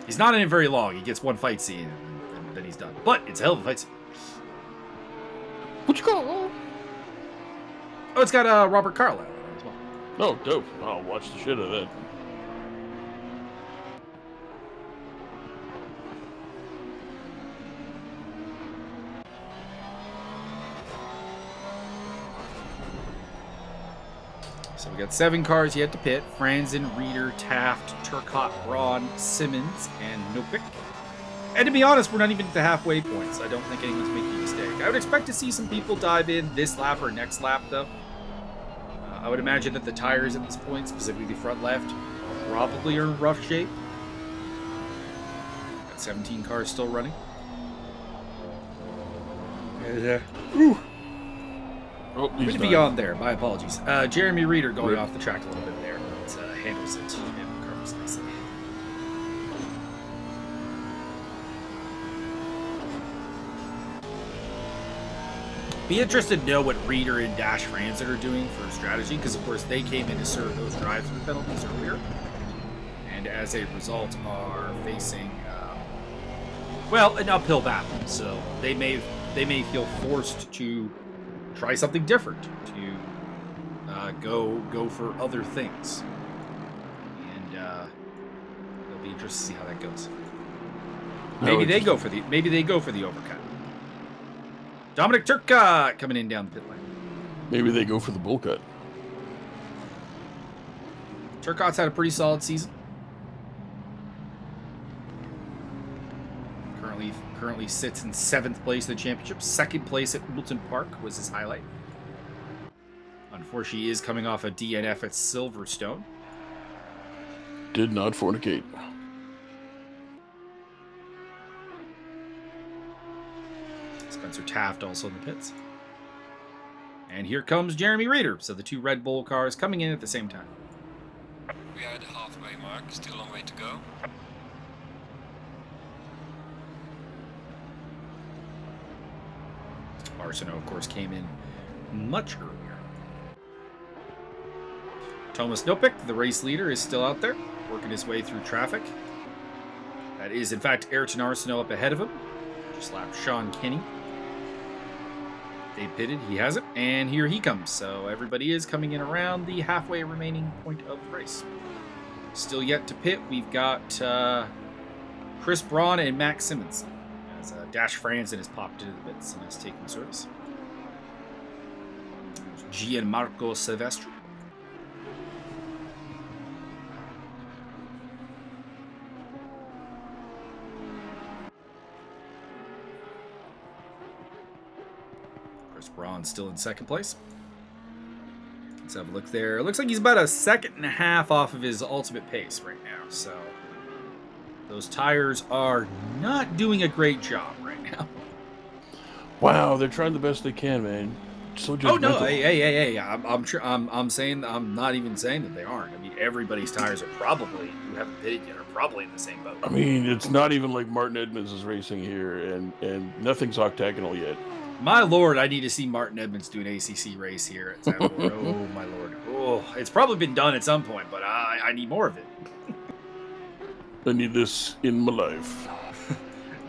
He's not in it very long. He gets one fight scene and then he's done. But it's a hell of a fight scene. What you call it? Oh, it's got Robert Carlyle in it as well. Oh, dope. I'll watch the shit out of that. So we got 7 cars yet to pit. Franzen, Reeder, Taft, Turcotte, Braun, Simmons, and Nopik. And to be honest, we're not even at the halfway point, so I don't think anyone's making a mistake. I would expect to see some people dive in this lap or next lap, though. I would imagine that the tires at this point, specifically the front left, probably are in rough shape. Got 17 cars still running. Oh, he's Bit dying. beyond there. My apologies. Jeremy Reeder going off the track a little bit there. But handles it and covers nicely. Be interested to know what Reeder and Dash Franzen are doing for strategy, because of course they came in to serve those drive-through penalties earlier, and as a result are facing an uphill battle. So they may feel forced to try something different, to go for other things, and it'll be interesting to see how that goes. Maybe they go for the overcut. Dominic Turcotte coming in down the pit lane. Maybe they go for the bull cut. Turcotte's had a pretty solid season. Currently sits in 7th place in the championship. 2nd place at Oulton Park was his highlight. Unfortunately, he is coming off a DNF at Silverstone. Did not fornicate. Spencer Taft also in the pits. And here comes Jeremy Reeder. So the two Red Bull cars coming in at the same time. We are at the halfway mark, still a long way to go. Arsenault, of course, came in much earlier. Thomas Nopik, the race leader, is still out there, working his way through traffic. That is, in fact, Ayrton Arsenault up ahead of him. Just lapped Sean Kinney. They pitted, he hasn't, and here he comes. So everybody is coming in around the halfway remaining point of the race. Still yet to pit, we've got Chris Braun and Max Simmons. As Dash Franzen has popped into the pits and has taken service. Gianmarco Silvestri. Chris Braun still in 2nd place. Let's have a look there. It looks like he's about a 1.5 seconds off of his ultimate pace right now, so those tires are not doing a great job right now. Wow, they're trying the best they can, man. So judgmental. Oh no! Hey! I'm saying, I'm not even saying that they aren't. I mean, everybody's tires are probably, who haven't pitted yet, are probably in the same boat. I mean, it's not even like Martin Edmonds is racing here, and nothing's octagonal yet. My lord, I need to see Martin Edmonds do an ACC race here at Zandvoort. Oh my lord! Oh, it's probably been done at some point, but I need more of it. I need this in my life.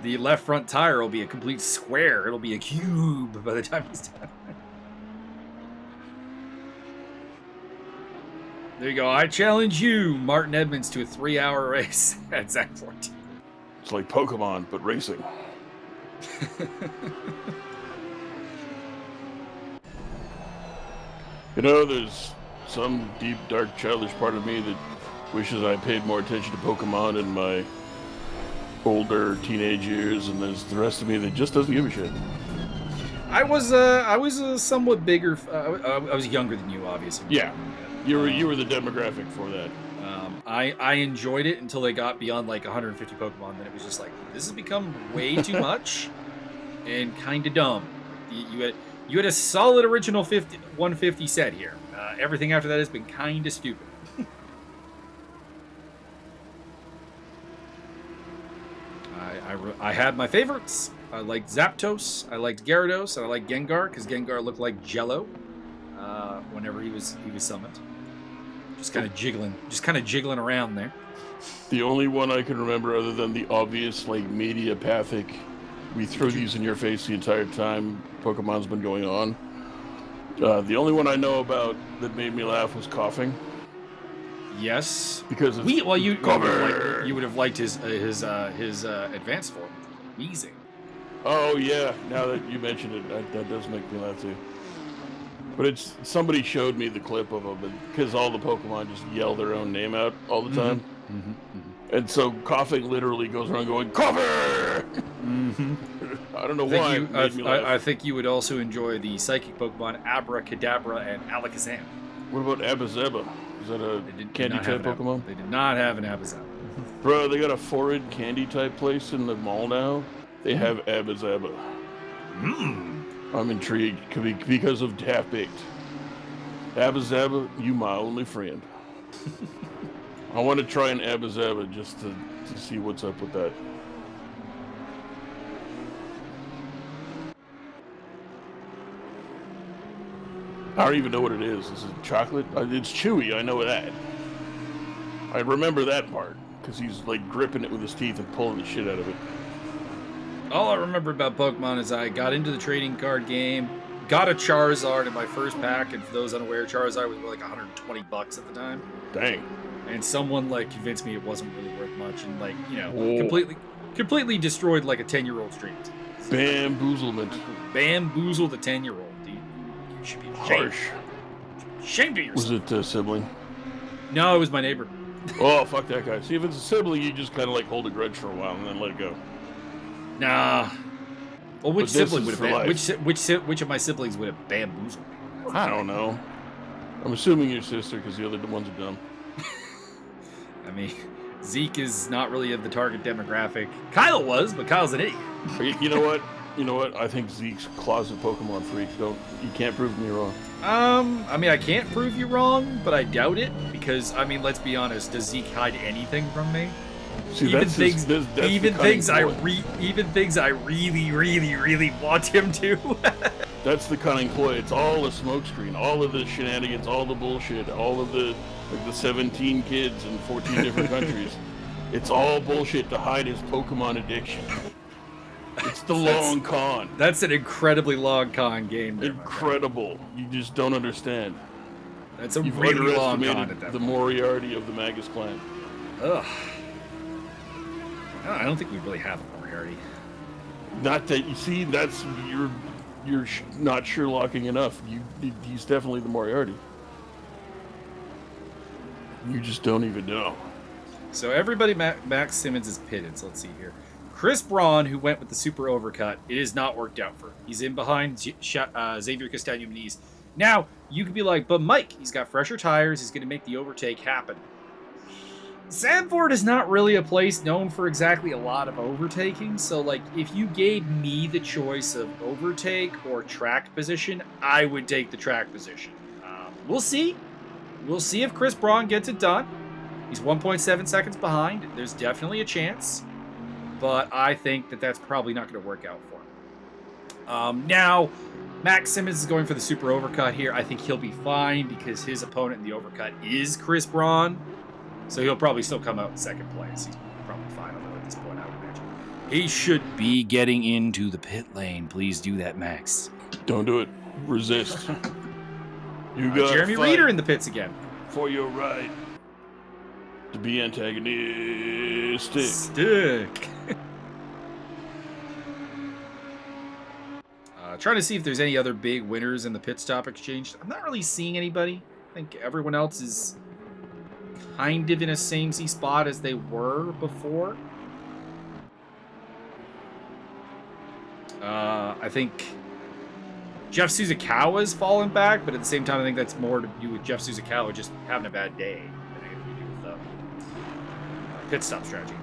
The left front tire will be a complete square. It'll be a cube by the time he's done. There you go. I challenge you, Martin Edmonds, to a 3-hour race at Zandvoort. It's like Pokemon, but racing. You know, there's some deep, dark, childish part of me that wishes I paid more attention to Pokemon in my older teenage years, and there's the rest of me that just doesn't give a shit. I was a somewhat bigger. I was younger than you, obviously. Yeah, you were the demographic for that. I enjoyed it until they got beyond like 150 Pokemon. Then it was just like, this has become way too much and kind of dumb. You had a solid original 150 set here. Everything after that has been kind of stupid. I had my favorites. I liked Zapdos, I liked Gyarados, and I liked Gengar, because Gengar looked like Jello whenever he was summoned. Just kind of jiggling around there. The only one I can remember, other than the obvious, like, mediapathic, we throw these in your face the entire time Pokemon's been going on. The only one I know about that made me laugh was coughing. Yes, because it's you would have liked his advanced form, wheezing. Oh yeah, now that you mentioned it, that does make me laugh too. But somebody showed me the clip of him, because all the Pokemon just yell their own name out all the time. Mm-hmm, mm-hmm. And so coughing literally goes around going, "Cover!" Mm-hmm. I don't know why. It made me laugh. I think you would also enjoy the psychic Pokemon Abracadabra and Alakazam. What about Abazeba? Is that a candy type Pokemon? They did not have an Abazeba. Bro, they got a Forid candy type place in the mall now. They have Abazeba. I'm intrigued because of Half Baked. Abba Zaba, you my only friend. I want to try an Abba Zaba just to see what's up with that. I don't even know what it is. Is it chocolate? It's chewy, I know that. I remember that part, because he's like gripping it with his teeth and pulling the shit out of it. All I remember about Pokemon is I got into the trading card game, got a Charizard in my first pack, and for those unaware, Charizard was like $120 at the time. Dang. And someone like convinced me it wasn't really worth much, and like, you know, Whoa. completely destroyed like a 10-year-old's dreams. Bamboozlement. Bamboozled a 10-year-old, dude. You should be ashamed. Harsh. Ashamed of yourself. Was it a sibling? No, it was my neighbor. Oh, fuck that guy. See, if it's a sibling, you just kind of like hold a grudge for a while and then let it go. Nah. Well, which But this sibling would is have for life. which of my siblings would have bamboozled me? I don't know. I'm assuming your sister, because the other ones are dumb. I mean, Zeke is not really of the target demographic. Kyle was, but Kyle's an idiot. You know what? You know what? I think Zeke's closet Pokemon freak. You can't prove me wrong. I mean, I can't prove you wrong, but I doubt it because, I mean, let's be honest. Does Zeke hide anything from me? See, even that's things, that's even the things cunning even things I really, really, really want him to. That's the cunning ploy. It's all a smokescreen. All of the shenanigans, all the bullshit, all of the 17 kids in 14 different countries. It's all bullshit to hide his Pokemon addiction. It's the long con. That's an incredibly long con game. There, incredible. You just don't understand. That's a You've really long con underestimated at that the point. Moriarty of the Magus clan. Ugh. No, I don't think we really have a Moriarty. Not that you see. That's you're not Sherlocking enough. He's definitely the Moriarty. You just don't even know. So everybody Max Simmons is pitted. So let's see here. Chris Braun, who went with the super overcut, it has not worked out for him. He's in behind Xavier Castaño-Muniz. Now, you could be like, but Mike, he's got fresher tires. He's going to make the overtake happen. Zandvoort is not really a place known for exactly a lot of overtaking. So, like, if you gave me the choice of overtake or track position, I would take the track position. We'll see. We'll see if Chris Braun gets it done. He's 1.7 seconds behind. There's definitely a chance. But I think that that's probably not going to work out for him. Now, Max Simmons is going for the super overcut here. I think he'll be fine because his opponent in the overcut is Chris Braun. So he'll probably still come out in second place. He's probably fine at this point, I would imagine. He should be getting into the pit lane. Please do that, Max. Don't do it. Resist. You got Jeremy Reeder in the pits again. For your right to be antagonistic. Stick. Trying to see if there's any other big winners in the pit stop exchange. I'm not really seeing anybody. I think everyone else is kind of in a samey spot as they were before. I think Jeff Suzukawa's fallen back, but at the same time, I think that's more to do with Jeff Suzukawa just having a bad day than anything to do with the pit stop strategy.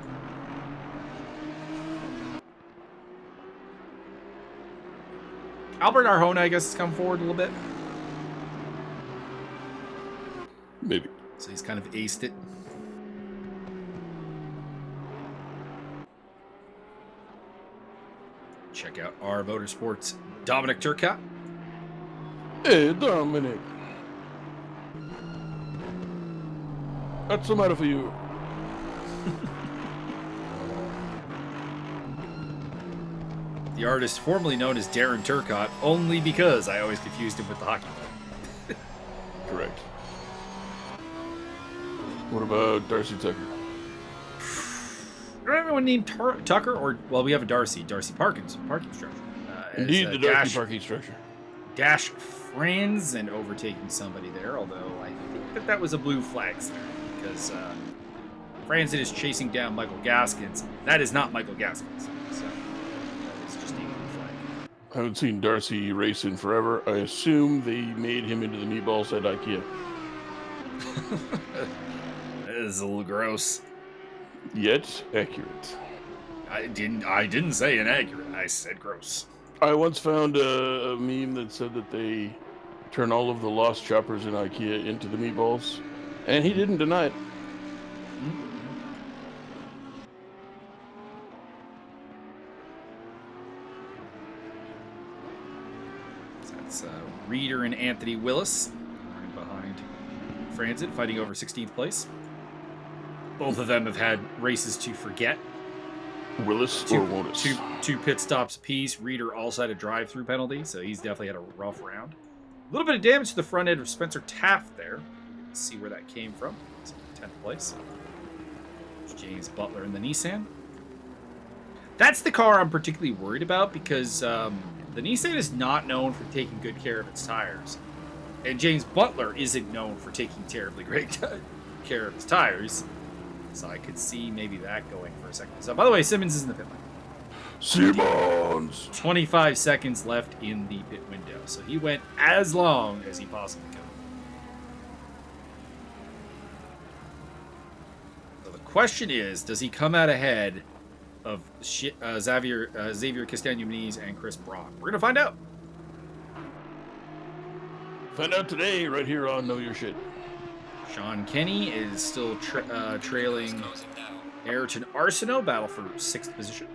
Albert Arjona, I guess, has come forward a little bit. Maybe. So he's kind of aced it. Check out our Motorsports Dominic Turcotte. Hey, Dominic. What's the matter for you? The artist formerly known as Darren Turcotte, only because I always confused him with the hockey player. Correct. What about Darcy Tucker? I don't have anyone named Tucker, or, well, we have a Darcy parking structure. Indeed, the Darcy parking structure. Dash Franz and overtaking somebody there, although I think that was a blue flag there, because Franz is chasing down Michael Gaskins. That is not Michael Gaskins, so that is just a blue flag. I haven't seen Darcy race in forever. I assume they made him into the meatballs at IKEA. That is a little gross. Yet accurate. I didn't say inaccurate. I said gross. I once found a meme that said that they turn all of the lost choppers in IKEA into the meatballs, and he didn't deny it. So that's Reeder and Anthony Willis right behind Franzen, fighting over 16th place. Both of them have had races to forget. Willis or Willis? Two pit stops apiece. Reeder also had a drive-through penalty, so he's definitely had a rough round. A little bit of damage to the front end of Spencer Taft there. Let's see where that came from. It's 10th place. It's James Butler in the Nissan. That's the car I'm particularly worried about because the Nissan is not known for taking good care of its tires. And James Butler isn't known for taking terribly great care of his tires. So I could see maybe that going for a second. So, by the way, Simmons is in the pit lane. Simmons! 25 seconds left in the pit window. So he went as long as he possibly could. So the question is, does he come out ahead of Xavier Castagno-Muniz and Chris Braun? We're going to find out. Find out today, right here on Know Your Shit. Sean Kenny is still trailing Ayrton Arsenault, battle for 6th position.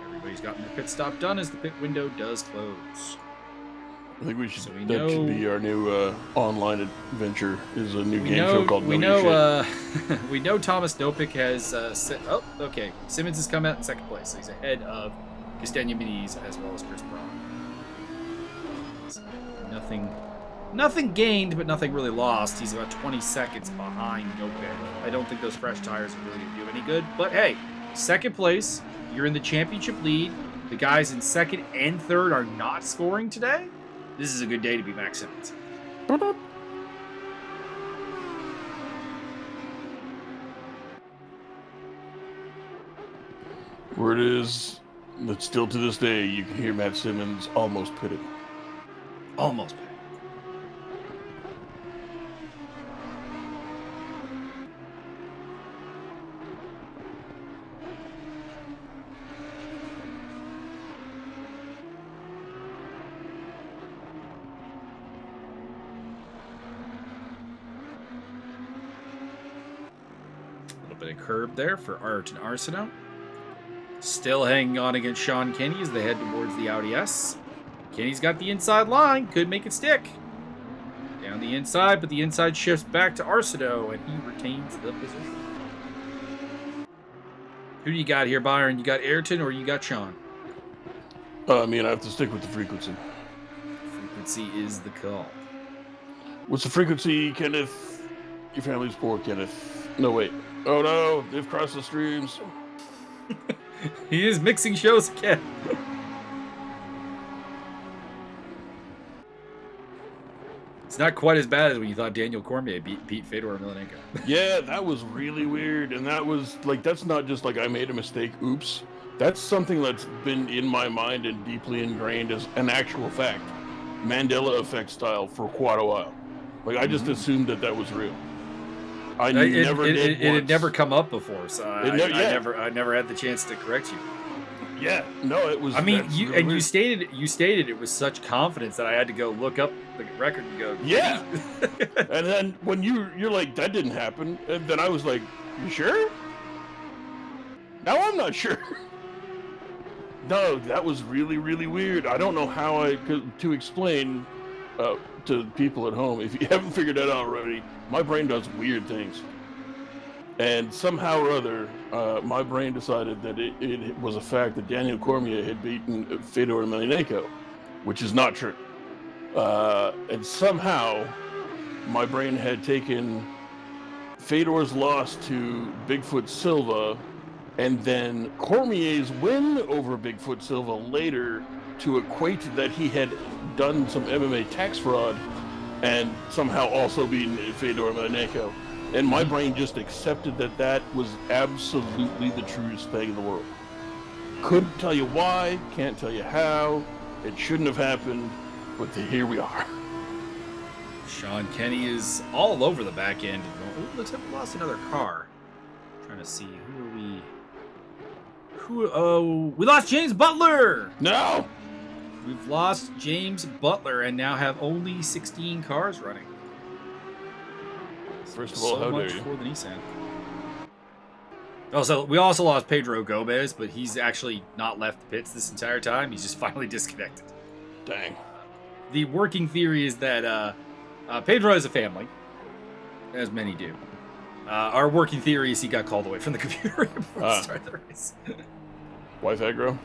Everybody's gotten their pit stop done as the pit window does close. I think should be our new online adventure. Is a new game show called We Know Your know we know Thomas Dopic has okay. Simmons has come out in 2nd place, so he's ahead of Castagno-Muniz as well as Chris Braun. So nothing gained, but nothing really lost. He's about 20 seconds behind Dopic. I don't think those fresh tires are really going to do any good. But hey, 2nd place, you're in the championship lead. The guys in 2nd and 3rd are not scoring today. This is a good day to be Max Simmons. Word is that still to this day, you can hear Matt Simmons almost pitted. Almost pitted. Curb there for Ayrton Arsenault. Still hanging on against Sean Kenny as they head towards the Audi S. Kenny's got the inside line, could make it stick. Down the inside, but the inside shifts back to Arsenault and he retains the position. Who do you got here, Byron? You got Ayrton or you got Sean? I have to stick with the frequency. Frequency is the call. What's the frequency, Kenneth? Your family's poor, Kenneth. No, wait. Oh no, they've crossed the streams. He is mixing shows again. It's not quite as bad as when you thought Daniel Cormier beat Fedor Emelianenko. Yeah, that was really weird. And that was, that's not just I made a mistake, oops. That's something that's been in my mind and deeply ingrained as an actual fact. Mandela effect style for quite a while. I just assumed that was real. It had never come up before, so I never had the chance to correct you. Yeah, no, it was. You stated it with such confidence that I had to go look up the record and go. Yeah, and then when you're like that didn't happen, and then I was like, you sure? Now I'm not sure. No, that was really really weird. I don't know how I could to explain. To people at home, if you haven't figured that out already, my brain does weird things. And somehow or other, my brain decided that it was a fact that Daniel Cormier had beaten Fedor Emelianenko, which is not true. And somehow, my brain had taken Fedor's loss to Bigfoot Silva, and then Cormier's win over Bigfoot Silva later to equate that he had done some MMA tax fraud and somehow also beaten Fedor Emelianenko. And my brain just accepted that was absolutely the truest thing in the world. Couldn't tell you why, can't tell you how, it shouldn't have happened, but here we are. Sean Kenny is all over the back end. Ooh, looks like we lost another car. Trying to see, who are we? We lost James Butler! No! We've lost James Butler and now have only 16 cars running. First of all, how dare you? For the Nissan. Also, we also lost Pedro Gomez, but he's actually not left the pits this entire time. He's just finally disconnected. Dang. The working theory is that Pedro has a family, as many do. Our working theory is he got called away from the computer before we start the race. Wife aggro?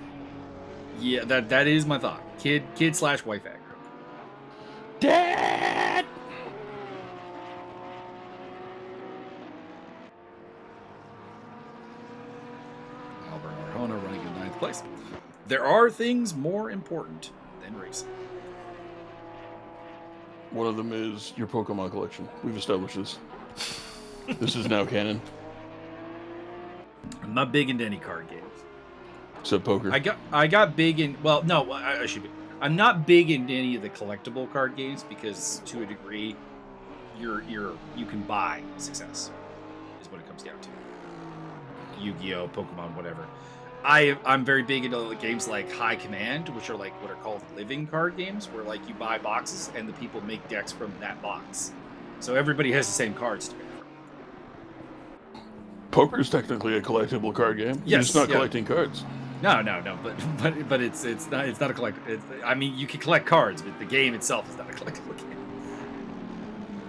Yeah, that is my thought. Kid / wife aggro. Dad! Albert Arjona running in 9th place. There are things more important than racing. One of them is your Pokemon collection. We've established this. This is now canon. I'm not big into any card games. Except poker. I got big in. Well, no, I should be. I'm not big into any of the collectible card games because, to a degree, you can buy success. Is what it comes down to. Yu-Gi-Oh, Pokemon, whatever. I'm very big into games like High Command, which are like what are called living card games, where like you buy boxes and the people make decks from that box, so everybody has the same cards to pick from. Poker is technically a collectible card game. You're just not collecting cards. No, but it's not a collect. I mean, you can collect cards, but the game itself is not a collectible game.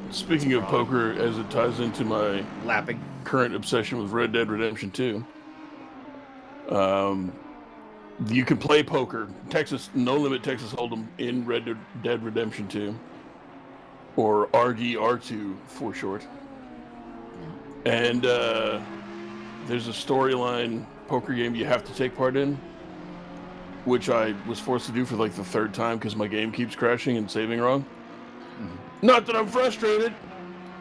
Speaking of poker, as it ties into my lapping current obsession with Red Dead Redemption 2, you can play poker, No Limit Texas Hold'em in Red Dead Redemption 2, or RDR2 for short. And there's a storyline poker game you have to take part in, which I was forced to do for like the 3rd time because my game keeps crashing and saving wrong. Not that I'm frustrated.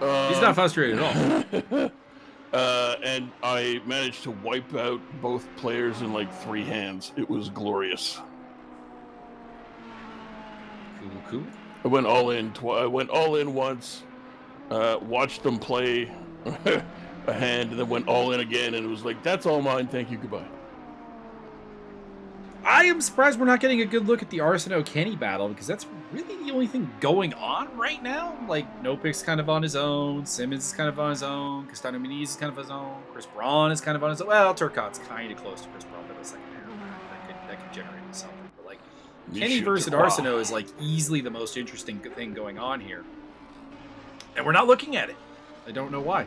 He's not frustrated at all. And I managed to wipe out both players in like 3 hands. It was glorious. Cool. I went all in. I went all in once. Watched them play a hand, and then went all in again. And it was like, that's all mine. Thank you. Goodbye. I am surprised we're not getting a good look at the Arsenault-Kenny battle, because that's really the only thing going on right now. Like, Nopic's kind of on his own, Simmons is kind of on his own, Castano Muniz is kind of on his own, Chris Braun is kind of on his own. Well, Turcotte's kind of close to Chris Braun by the second half. That could generate something. But, like, Kenny versus Arsenault is, like, easily the most interesting thing going on here. And we're not looking at it. I don't know why.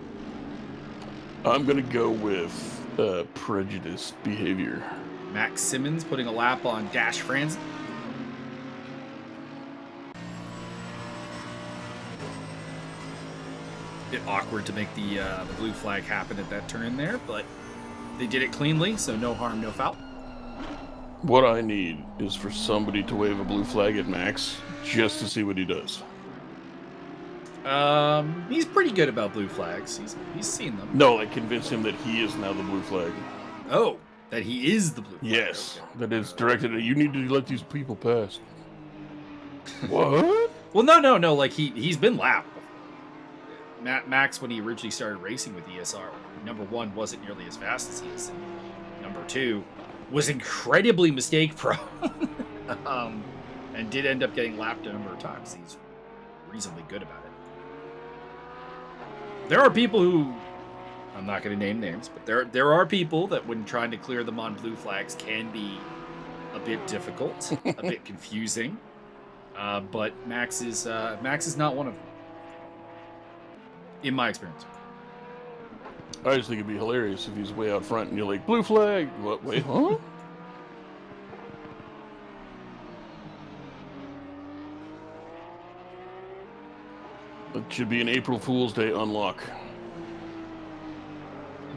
I'm going to go with prejudiced behavior. Max Simmons putting a lap on Dash Franzen. Bit awkward to make the blue flag happen at that turn there, but they did it cleanly, so no harm, no foul. What I need is for somebody to wave a blue flag at Max just to see what he does. He's pretty good about blue flags. He's seen them. No, like convince him that he is now the blue flag. Oh. That he is the blue flag. Yes, okay. That is directed at you. Need to let these people pass. What? Well, no. Like he's been lapped. Max, when he originally started racing with ESR, number 1 wasn't nearly as fast as he is. And number 2 was incredibly mistake prone, and did end up getting lapped a number of times. He's reasonably good about it. There are people who. I'm not going to name names, but there are people that when trying to clear them on blue flags can be a bit difficult, a bit confusing. But Max is not one of them, in my experience. I just think it'd be hilarious if he's way out front and you're like, blue flag. What? Wait, huh? It should be an April Fool's Day unlock.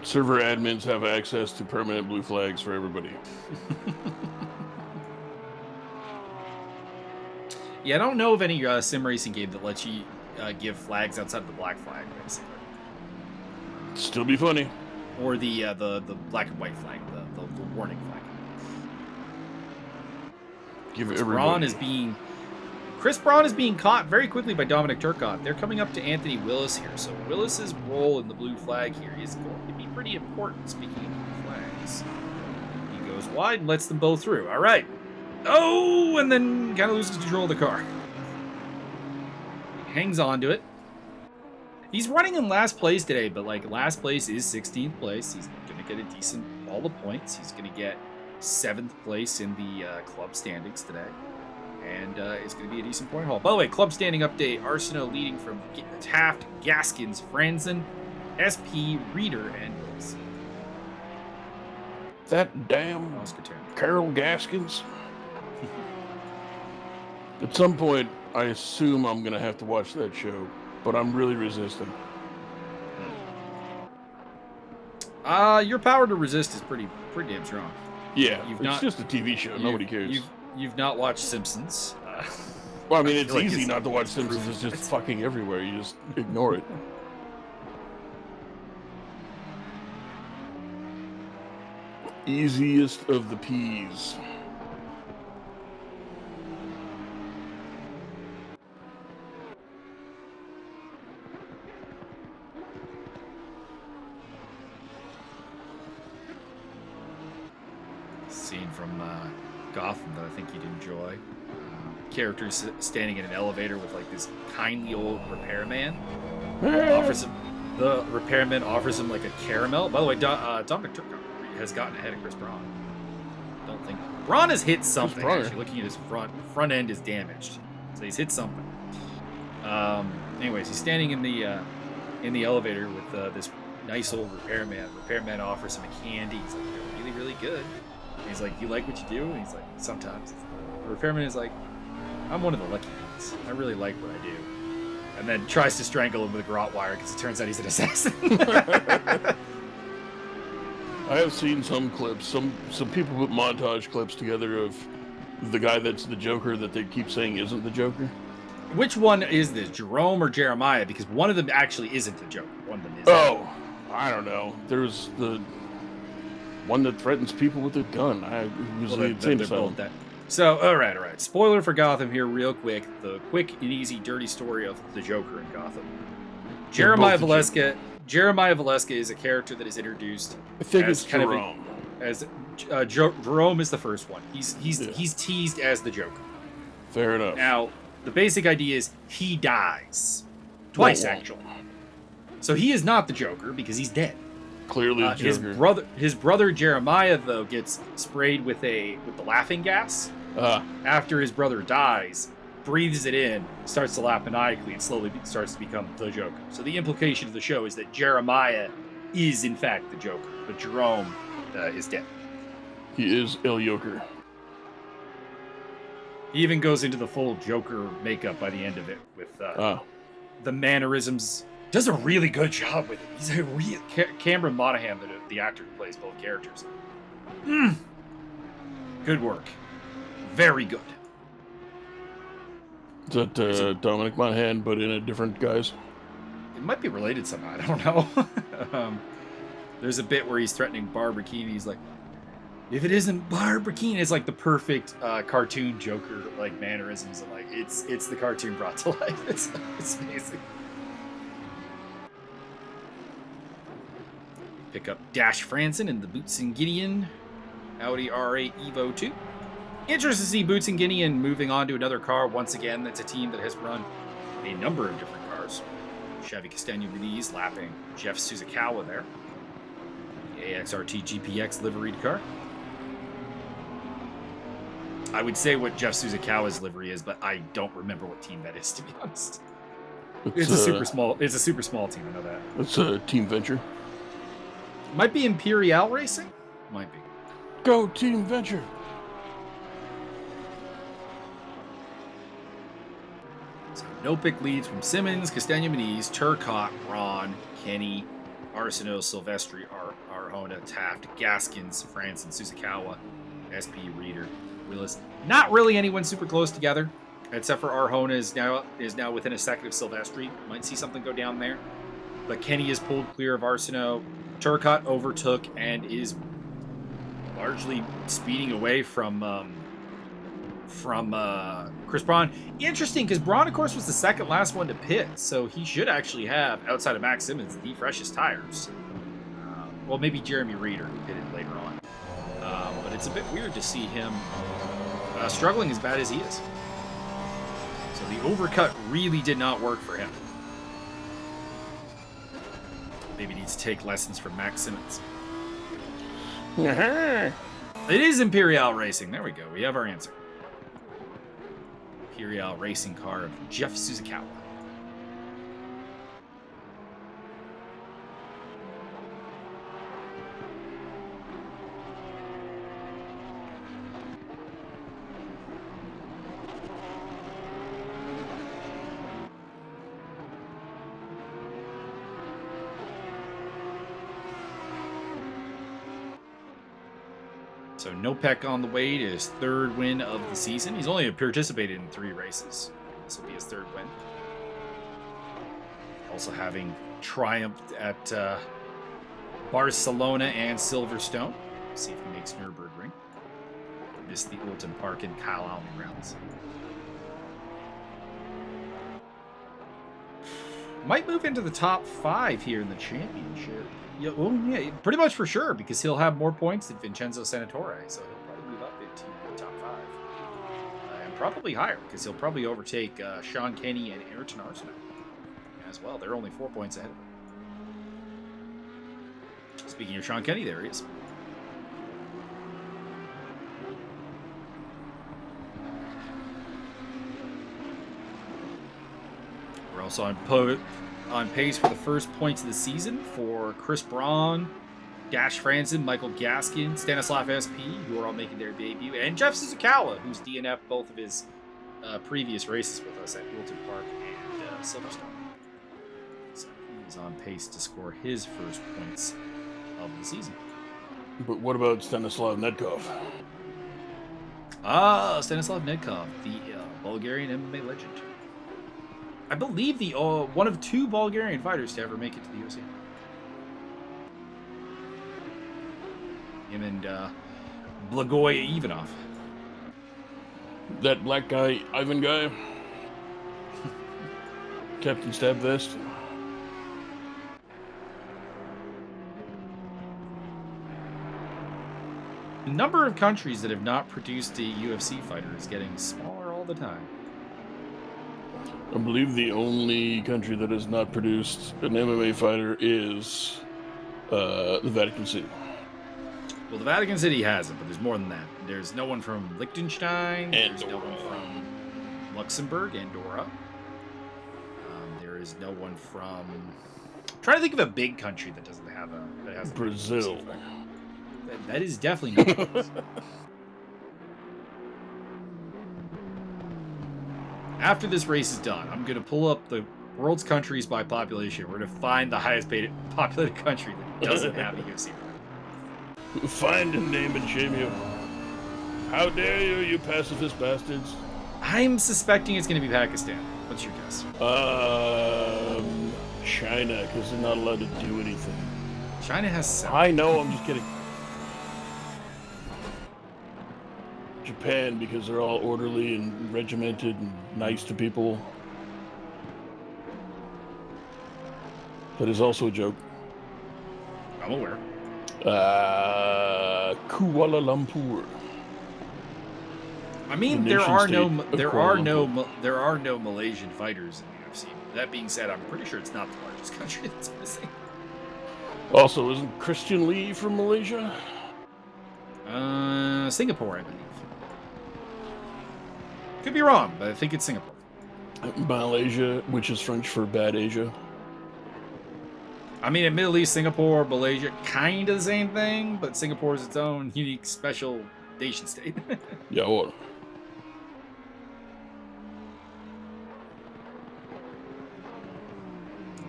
Server admins have access to permanent blue flags for everybody. Yeah, I don't know of any sim racing game that lets you give flags outside of the black flag, basically. Still be funny. Or the black and white flag, the warning flag. Give everybody. Chris Braun is being caught very quickly by Dominic Turcotte. They're coming up to Anthony Willis here, so Willis's role in the blue flag here is going to be pretty important. Speaking of blue flags, he goes wide and lets them both through. All right, Oh, and then kind of loses control of the car. Hangs on to it. He's running in last place today, but like last place is 16th place. He's going to get a decent all of points. He's going to get 7th place in the club standings today. And it's going to be a decent point haul. By the way, club standing update. Arsenault leading from Taft, Gaskins, Franzen, SP, Reeder, and Willis. That damn Carol Gaskins. At some point, I assume I'm going to have to watch that show, but I'm really resistant. Your power to resist is pretty damn strong. Yeah, it's just a TV show. Nobody cares. You've not watched Simpsons. Well, I mean, it's easy not to watch Simpsons. It's just fucking everywhere. You just ignore it. Easiest of the peas. Scene from Gotham that I think you'd enjoy. Characters standing in an elevator with like this kindly old repairman. The repairman offers him like a caramel. By the way, Dominic Turco has gotten ahead of Chris Braun. Don't think Braun has hit something. Actually, looking at his front end is damaged, so he's hit something. Anyways, he's standing in the elevator with this nice old repairman. Repairman offers him a candy. He's like, "They're really, really good." And he's like, "You like what you do?" And he's like, "Sometimes." The repairman is like, "I'm one of the lucky ones. I really like what I do." And then tries to strangle him with a garrote wire because it turns out he's an assassin. I have seen some clips. Some people put montage clips together of the guy that's the Joker that they keep saying isn't the Joker. Which one is this, Jerome or Jeremiah? Because one of them actually isn't the Joker. One of them is. Oh, I don't know. There's the one that threatens people with a gun. They're both that. So, all right. Spoiler for Gotham here, real quick. The quick and easy, dirty story of the Joker in Gotham. Jeremiah Valeska is a character that is introduced. I think it's Jerome. Jerome is the first one. He's teased as the Joker. Fair enough. Now, the basic idea is he dies twice, actually. So he is not the Joker because he's dead. Clearly, the Joker. His brother Jeremiah though gets sprayed with the laughing gas. After his brother dies, breathes it in, starts to laugh maniacally, and slowly starts to become the Joker. So the implication of the show is that Jeremiah is in fact the Joker, but Jerome is dead. He is El Joker. He even goes into the full Joker makeup by the end of it with the mannerisms. Does a really good job with it. He's a real Cameron Monaghan, the actor who plays both characters. Good work. Very good. Is that Dominic Monaghan, but in a different guise? It might be related somehow. I don't know. There's a bit where he's threatening Barbara Keene. He's like, if it isn't Barbara Keene, it's like the perfect cartoon Joker like mannerisms, and like it's the cartoon brought to life. It's amazing. Pick up Dash Franzen in the Boots and Gideon Audi R8 Evo 2. Interested to see Boots and Gideon moving on to another car once again. That's a team that has run a number of different cars. Chevy Castagna Ruiz lapping Jeff Suzukawa there. The AXRT GPX liveried car. I would say what Jeff Suzukawa's livery is, but I don't remember what team that is, to be honest. It's a super small team, I know that. It's a team venture. Might be Imperial Racing? Might be. Go Team Venture! So no pick leads from Simmons, Castagna Muniz, Turcotte, Braun, Kenny, Arsenault, Silvestri, Arjona, Taft, Gaskins, Franzen, Suzukawa, SP, Reeder, Willis. Not really anyone super close together, except for Arjona is now within a second of Silvestri. Might see something go down there. But Kenny is pulled clear of Arsenault. Turcotte overtook and is largely speeding away from Chris Braun. Interesting, because Braun, of course, was the second last one to pit, so he should actually have, outside of Max Simmons, the freshest tires. Well, maybe Jeremy Reeder, who pitted later on. But it's a bit weird to see him struggling as bad as he is. So the overcut really did not work for him. Maybe needs to take lessons from Max Simmons. It is Imperial Racing. There we go. We have our answer. Imperial Racing car of Jeff Suzuka. So no Peck on the way to his third win of the season. He's only participated in 3 races. This will be his 3rd win. Also having triumphed at Barcelona and Silverstone. See if he makes Nurburgring. Missed the Oulton Park and Kyalami rounds. Might move into the top 5 here in the championship. Yeah, well, yeah, pretty much for sure, because he'll have more points than Vincenzo Senatore, so he'll probably move up into the top 5. And probably higher, because he'll probably overtake Sean Kenny and Ayrton Arsenault as well. They're only 4 points ahead of him. Speaking of Sean Kenny, there he is. We're also on pace for the first points of the season for Chris Braun, Dash Franzen, Michael Gaskin, Stanislav SP, who are all making their debut, and Jeff Suzuka, who's DNF'd both of his previous races with us at Oulton Park and Silverstone. So he's on pace to score his first points of the season. But what about Stanislav Nedkov? Stanislav Nedkov, the Bulgarian MMA legend. I believe the one of 2 Bulgarian fighters to ever make it to the UFC. Him and Blagoy Ivanov. That black guy, Ivan guy? Captain Stab Vest? The number of countries that have not produced a UFC fighter is getting smaller all the time. I believe the only country that has not produced an MMA fighter is the Vatican City. Well, the Vatican City has it, but there's more than that. There's no one from Liechtenstein. There's no one from Luxembourg, Andorra. There is no one from... I'm trying to think of a big country that doesn't have a... That has Brazil. That is definitely not one. After this race is done, I'm going to pull up the world's countries by population. We're going to find the highest populated country that doesn't have a UFC fighter. Find and name and shame you. How dare you, you pacifist bastards. I'm suspecting it's going to be Pakistan. What's your guess? China, because they're not allowed to do anything. China has 7. I know, I'm just kidding. Japan, because they're all orderly and regimented and nice to people. That is also a joke. I'm aware. Kuala Lumpur. I mean, there are no Malaysian fighters in the UFC. That being said, I'm pretty sure it's not the largest country that's missing. Also, isn't Christian Lee from Malaysia? Singapore, I believe. Could be wrong, but I think it's Singapore. Malaysia, which is French for bad Asia. I mean, in Middle East, Singapore, Malaysia, kind of the same thing, but Singapore is its own unique, special nation state. Yeah, well.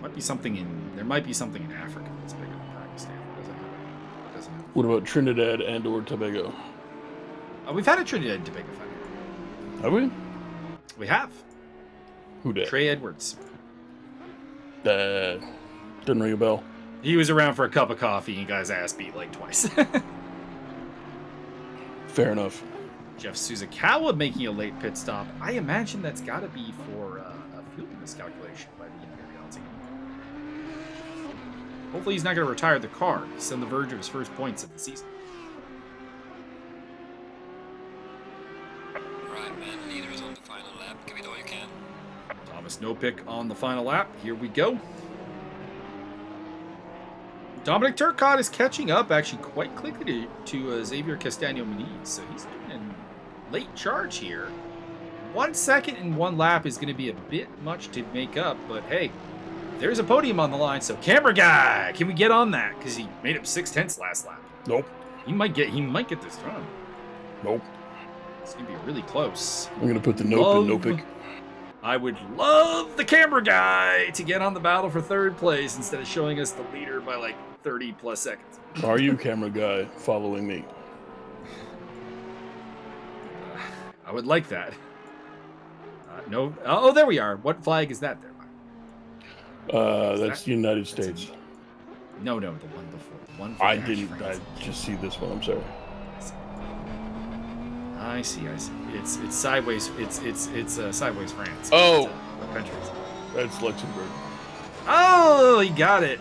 There might be something in Africa that's bigger than Pakistan. It doesn't have. What about Trinidad and or Tobago? We've had a Trinidad and Tobago fighter. Have we? We have. Who did? Trey Edwards. Didn't ring a bell. He was around for a cup of coffee and got his ass beat like twice. Fair enough. Jeff Suzuka making a late pit stop. I imagine that's got to be for a fuel miscalculation by the Imperial team. Hopefully he's not going to retire the car. He's on the verge of his first points of the season. Thomas no pick on the final lap. Here we go. Dominic Turcotte is catching up actually quite quickly to Xavier Castagno-Muniz. So he's doing a late charge here. 1 second and 1 lap is going to be a bit much to make up, but hey, there's a podium on the line. So camera guy, can we get on that? Because he made up 6/10 last lap. Nope. He might get this run. Nope. It's going to be really close. I'm going to put the nope in no pick. I would love the camera guy to get on the battle for 3rd place instead of showing us the leader by like 30 plus seconds. Are you, camera guy, following me? I would like that. No. Oh, there we are. What flag is that there? That's the United States. No, the one before. The one. I didn't. I just see this one. I'm sorry. I see. It's sideways. It's sideways France. Oh. What country is it? That's Luxembourg. Oh, he got it.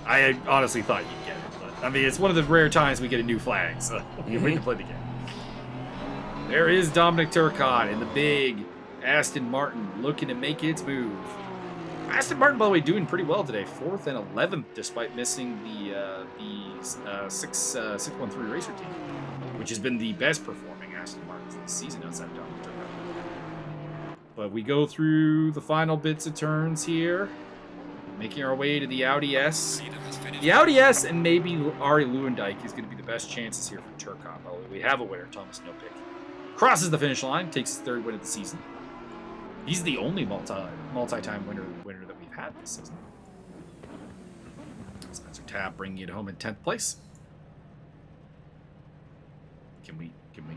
I honestly thought you'd get it, but I mean, it's one of the rare times we get a new flag, so we can play the game. There is Dominic Turcotte in the big Aston Martin looking to make its move. Aston Martin, by the way, doing pretty well today. 4th and 11th, despite missing the 613 racer team, which has been the best performing Aston Martins this season outside of Dominic Turcotte. But we go through the final bits of turns here, making our way to the Audi S. The Audi S and maybe Ari Lewandijk is going to be the best chances here for Turcotte. By the way, we have a winner, Thomas no pick. Crosses the finish line, takes his 3rd win of the season. He's the only multi-time winner that we've had this season. Spencer Tapp bringing it home in 10th place. Can we get the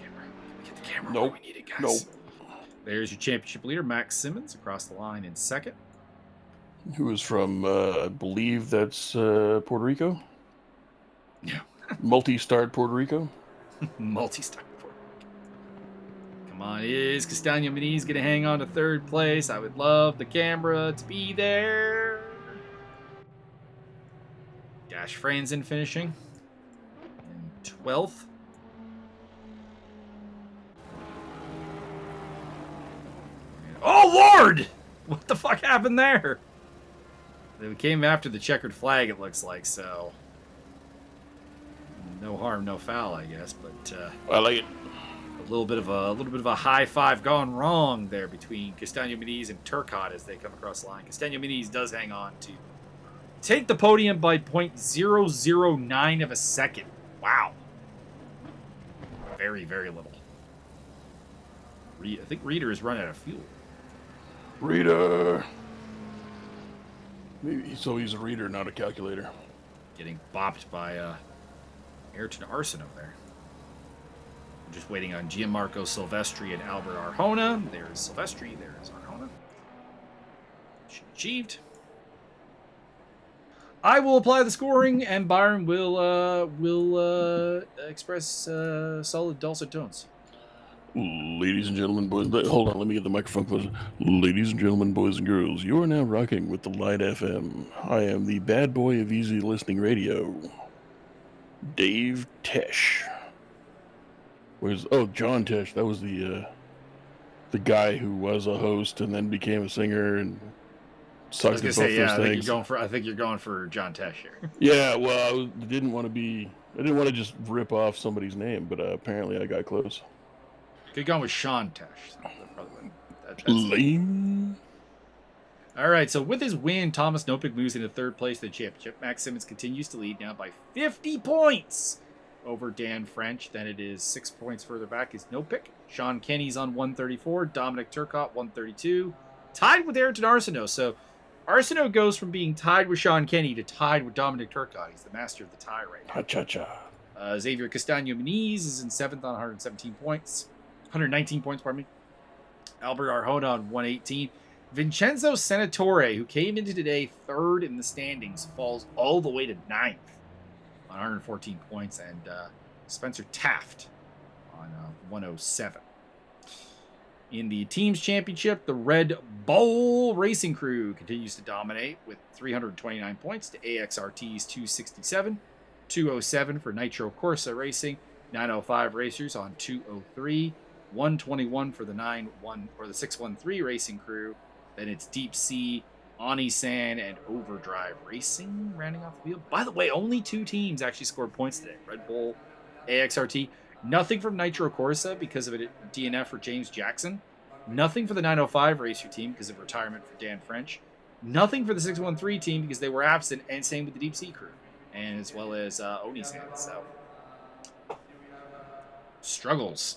camera? Can we get the camera? Nope. We need it, guys. Nope. There's your championship leader, Max Simmons, across the line in 2nd. Who is from, I believe that's Puerto Rico? Yeah. Multi-starred Puerto Rico? Multi-star. Come on, is Castagno-Muniz going to hang on to 3rd place? I would love the camera to be there. Dash Franzen finishing in 12th. Oh, Lord! What the fuck happened there? They came after the checkered flag, it looks like, so no harm, no foul, I guess. But I like it. a little bit of a high five gone wrong there between Castagno-Muniz and Turcotte as they come across the line. Castagno-Muniz does hang on to take the podium by 0.009 of a second. Wow. Very, very little. I think Reader is running out of fuel. Reader. Maybe, so he's a reader, not a calculator. Getting bopped by Ayrton Arsenault there. We're just waiting on Gianmarco Silvestri and Albert Arjona. There's Silvestri, there's Arjona. Mission achieved. I will apply the scoring, and Byron will express solid dulcet tones. Ladies and gentlemen, boys, hold on, let me get the microphone closer. Ladies and gentlemen, boys and girls, you are now rocking with the Light FM. I am the bad boy of easy listening radio, Dave Tesh. John Tesh. That was the guy who was a host and then became a singer and sucked at both those things. I think you're going for John Tesh here. Yeah, well, I didn't want to just rip off somebody's name, but apparently I got close. Could go with Sean Tesh. Lame. All right, so with his win, Thomas Nopik moves into 3rd place of the championship. Max Simmons continues to lead now by 50 points over Dan French. Then it is 6 points further back is Nopik. Sean Kenny's on 134. Dominic Turcotte, 132. Tied with Ayrton Arsenault. So Arsenault goes from being tied with Sean Kenny to tied with Dominic Turcotte. He's the master of the tie right now. Ha-cha-cha. Xavier Castagno-Muniz is in 7th on 119 points. Pardon me. Albert Arjona on 118. Vincenzo Senatore, who came into today 3rd in the standings, falls all the way to 9th on 114 points. And Spencer Taft on 107. In the Teams Championship, the Red Bull Racing Crew continues to dominate with 329 points to AXRT's 267. 207 for Nitro Corsa Racing. 905 Racers on 203. 121 for the 9-1 or the 613 racing crew. Then it's Deep Sea, Onisan, and Overdrive Racing rounding off the field. By the way, only 2 teams actually scored points today. Red Bull, AXRT. Nothing from Nitro Corsa because of a DNF for James Jackson. Nothing for the 905 Racer team because of retirement for Dan French. Nothing for the 613 team because they were absent, and same with the Deep Sea crew, and as well as Onisan. So struggles.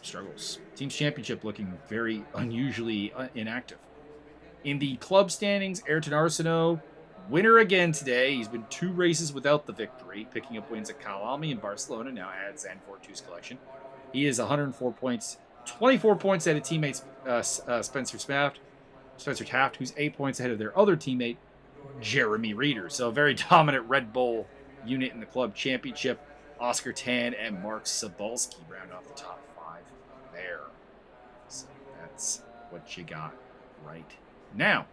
Team's championship looking very unusually inactive. In the club standings, Ayrton Arsenault, winner again today. He's been 2 races without the victory, picking up wins at Kyalami and Barcelona, now adds Zandvoort to his collection. He is 104 points, 24 points ahead of teammate Spencer Taft, who's 8 points ahead of their other teammate, Jeremy Reeder. So a very dominant Red Bull unit in the club championship. Oscar Tan and Mark Sabalski round off the top 5 there. So that's what you got right now.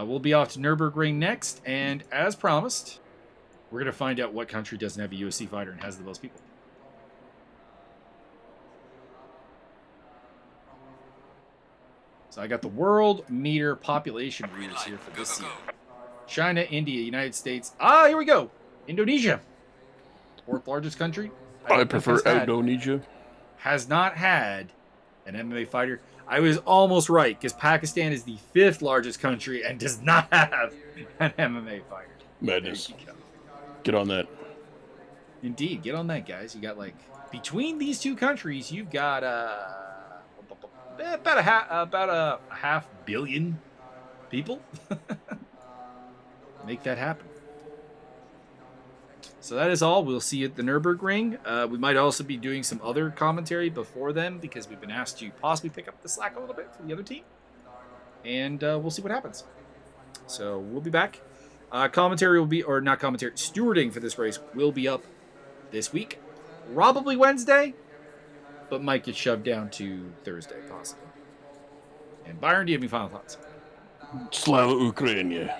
We'll be off to Nurburgring next, and as promised, we're going to find out what country doesn't have a USC fighter and has the most people. So I got the world meter population readers here for this year. China, India, United States. Here we go. Indonesia. 4th largest country. I prefer Indonesia. Has not had an MMA fighter. I was almost right, because Pakistan is the 5th largest country and does not have an MMA fighter. Madness. Get on that. Indeed, get on that, guys. You got, between these 2 countries, you've got about a half billion people. Make that happen. So that is all. We'll see you at the Nurburgring. We might also be doing some other commentary before then because we've been asked to possibly pick up the slack a little bit for the other team. And we'll see what happens. So we'll be back. Commentary will be, or not commentary, stewarding for this race will be up this week. Probably Wednesday, but might get shoved down to Thursday, possibly. And Byron, do you have any final thoughts? Slava Ukraine.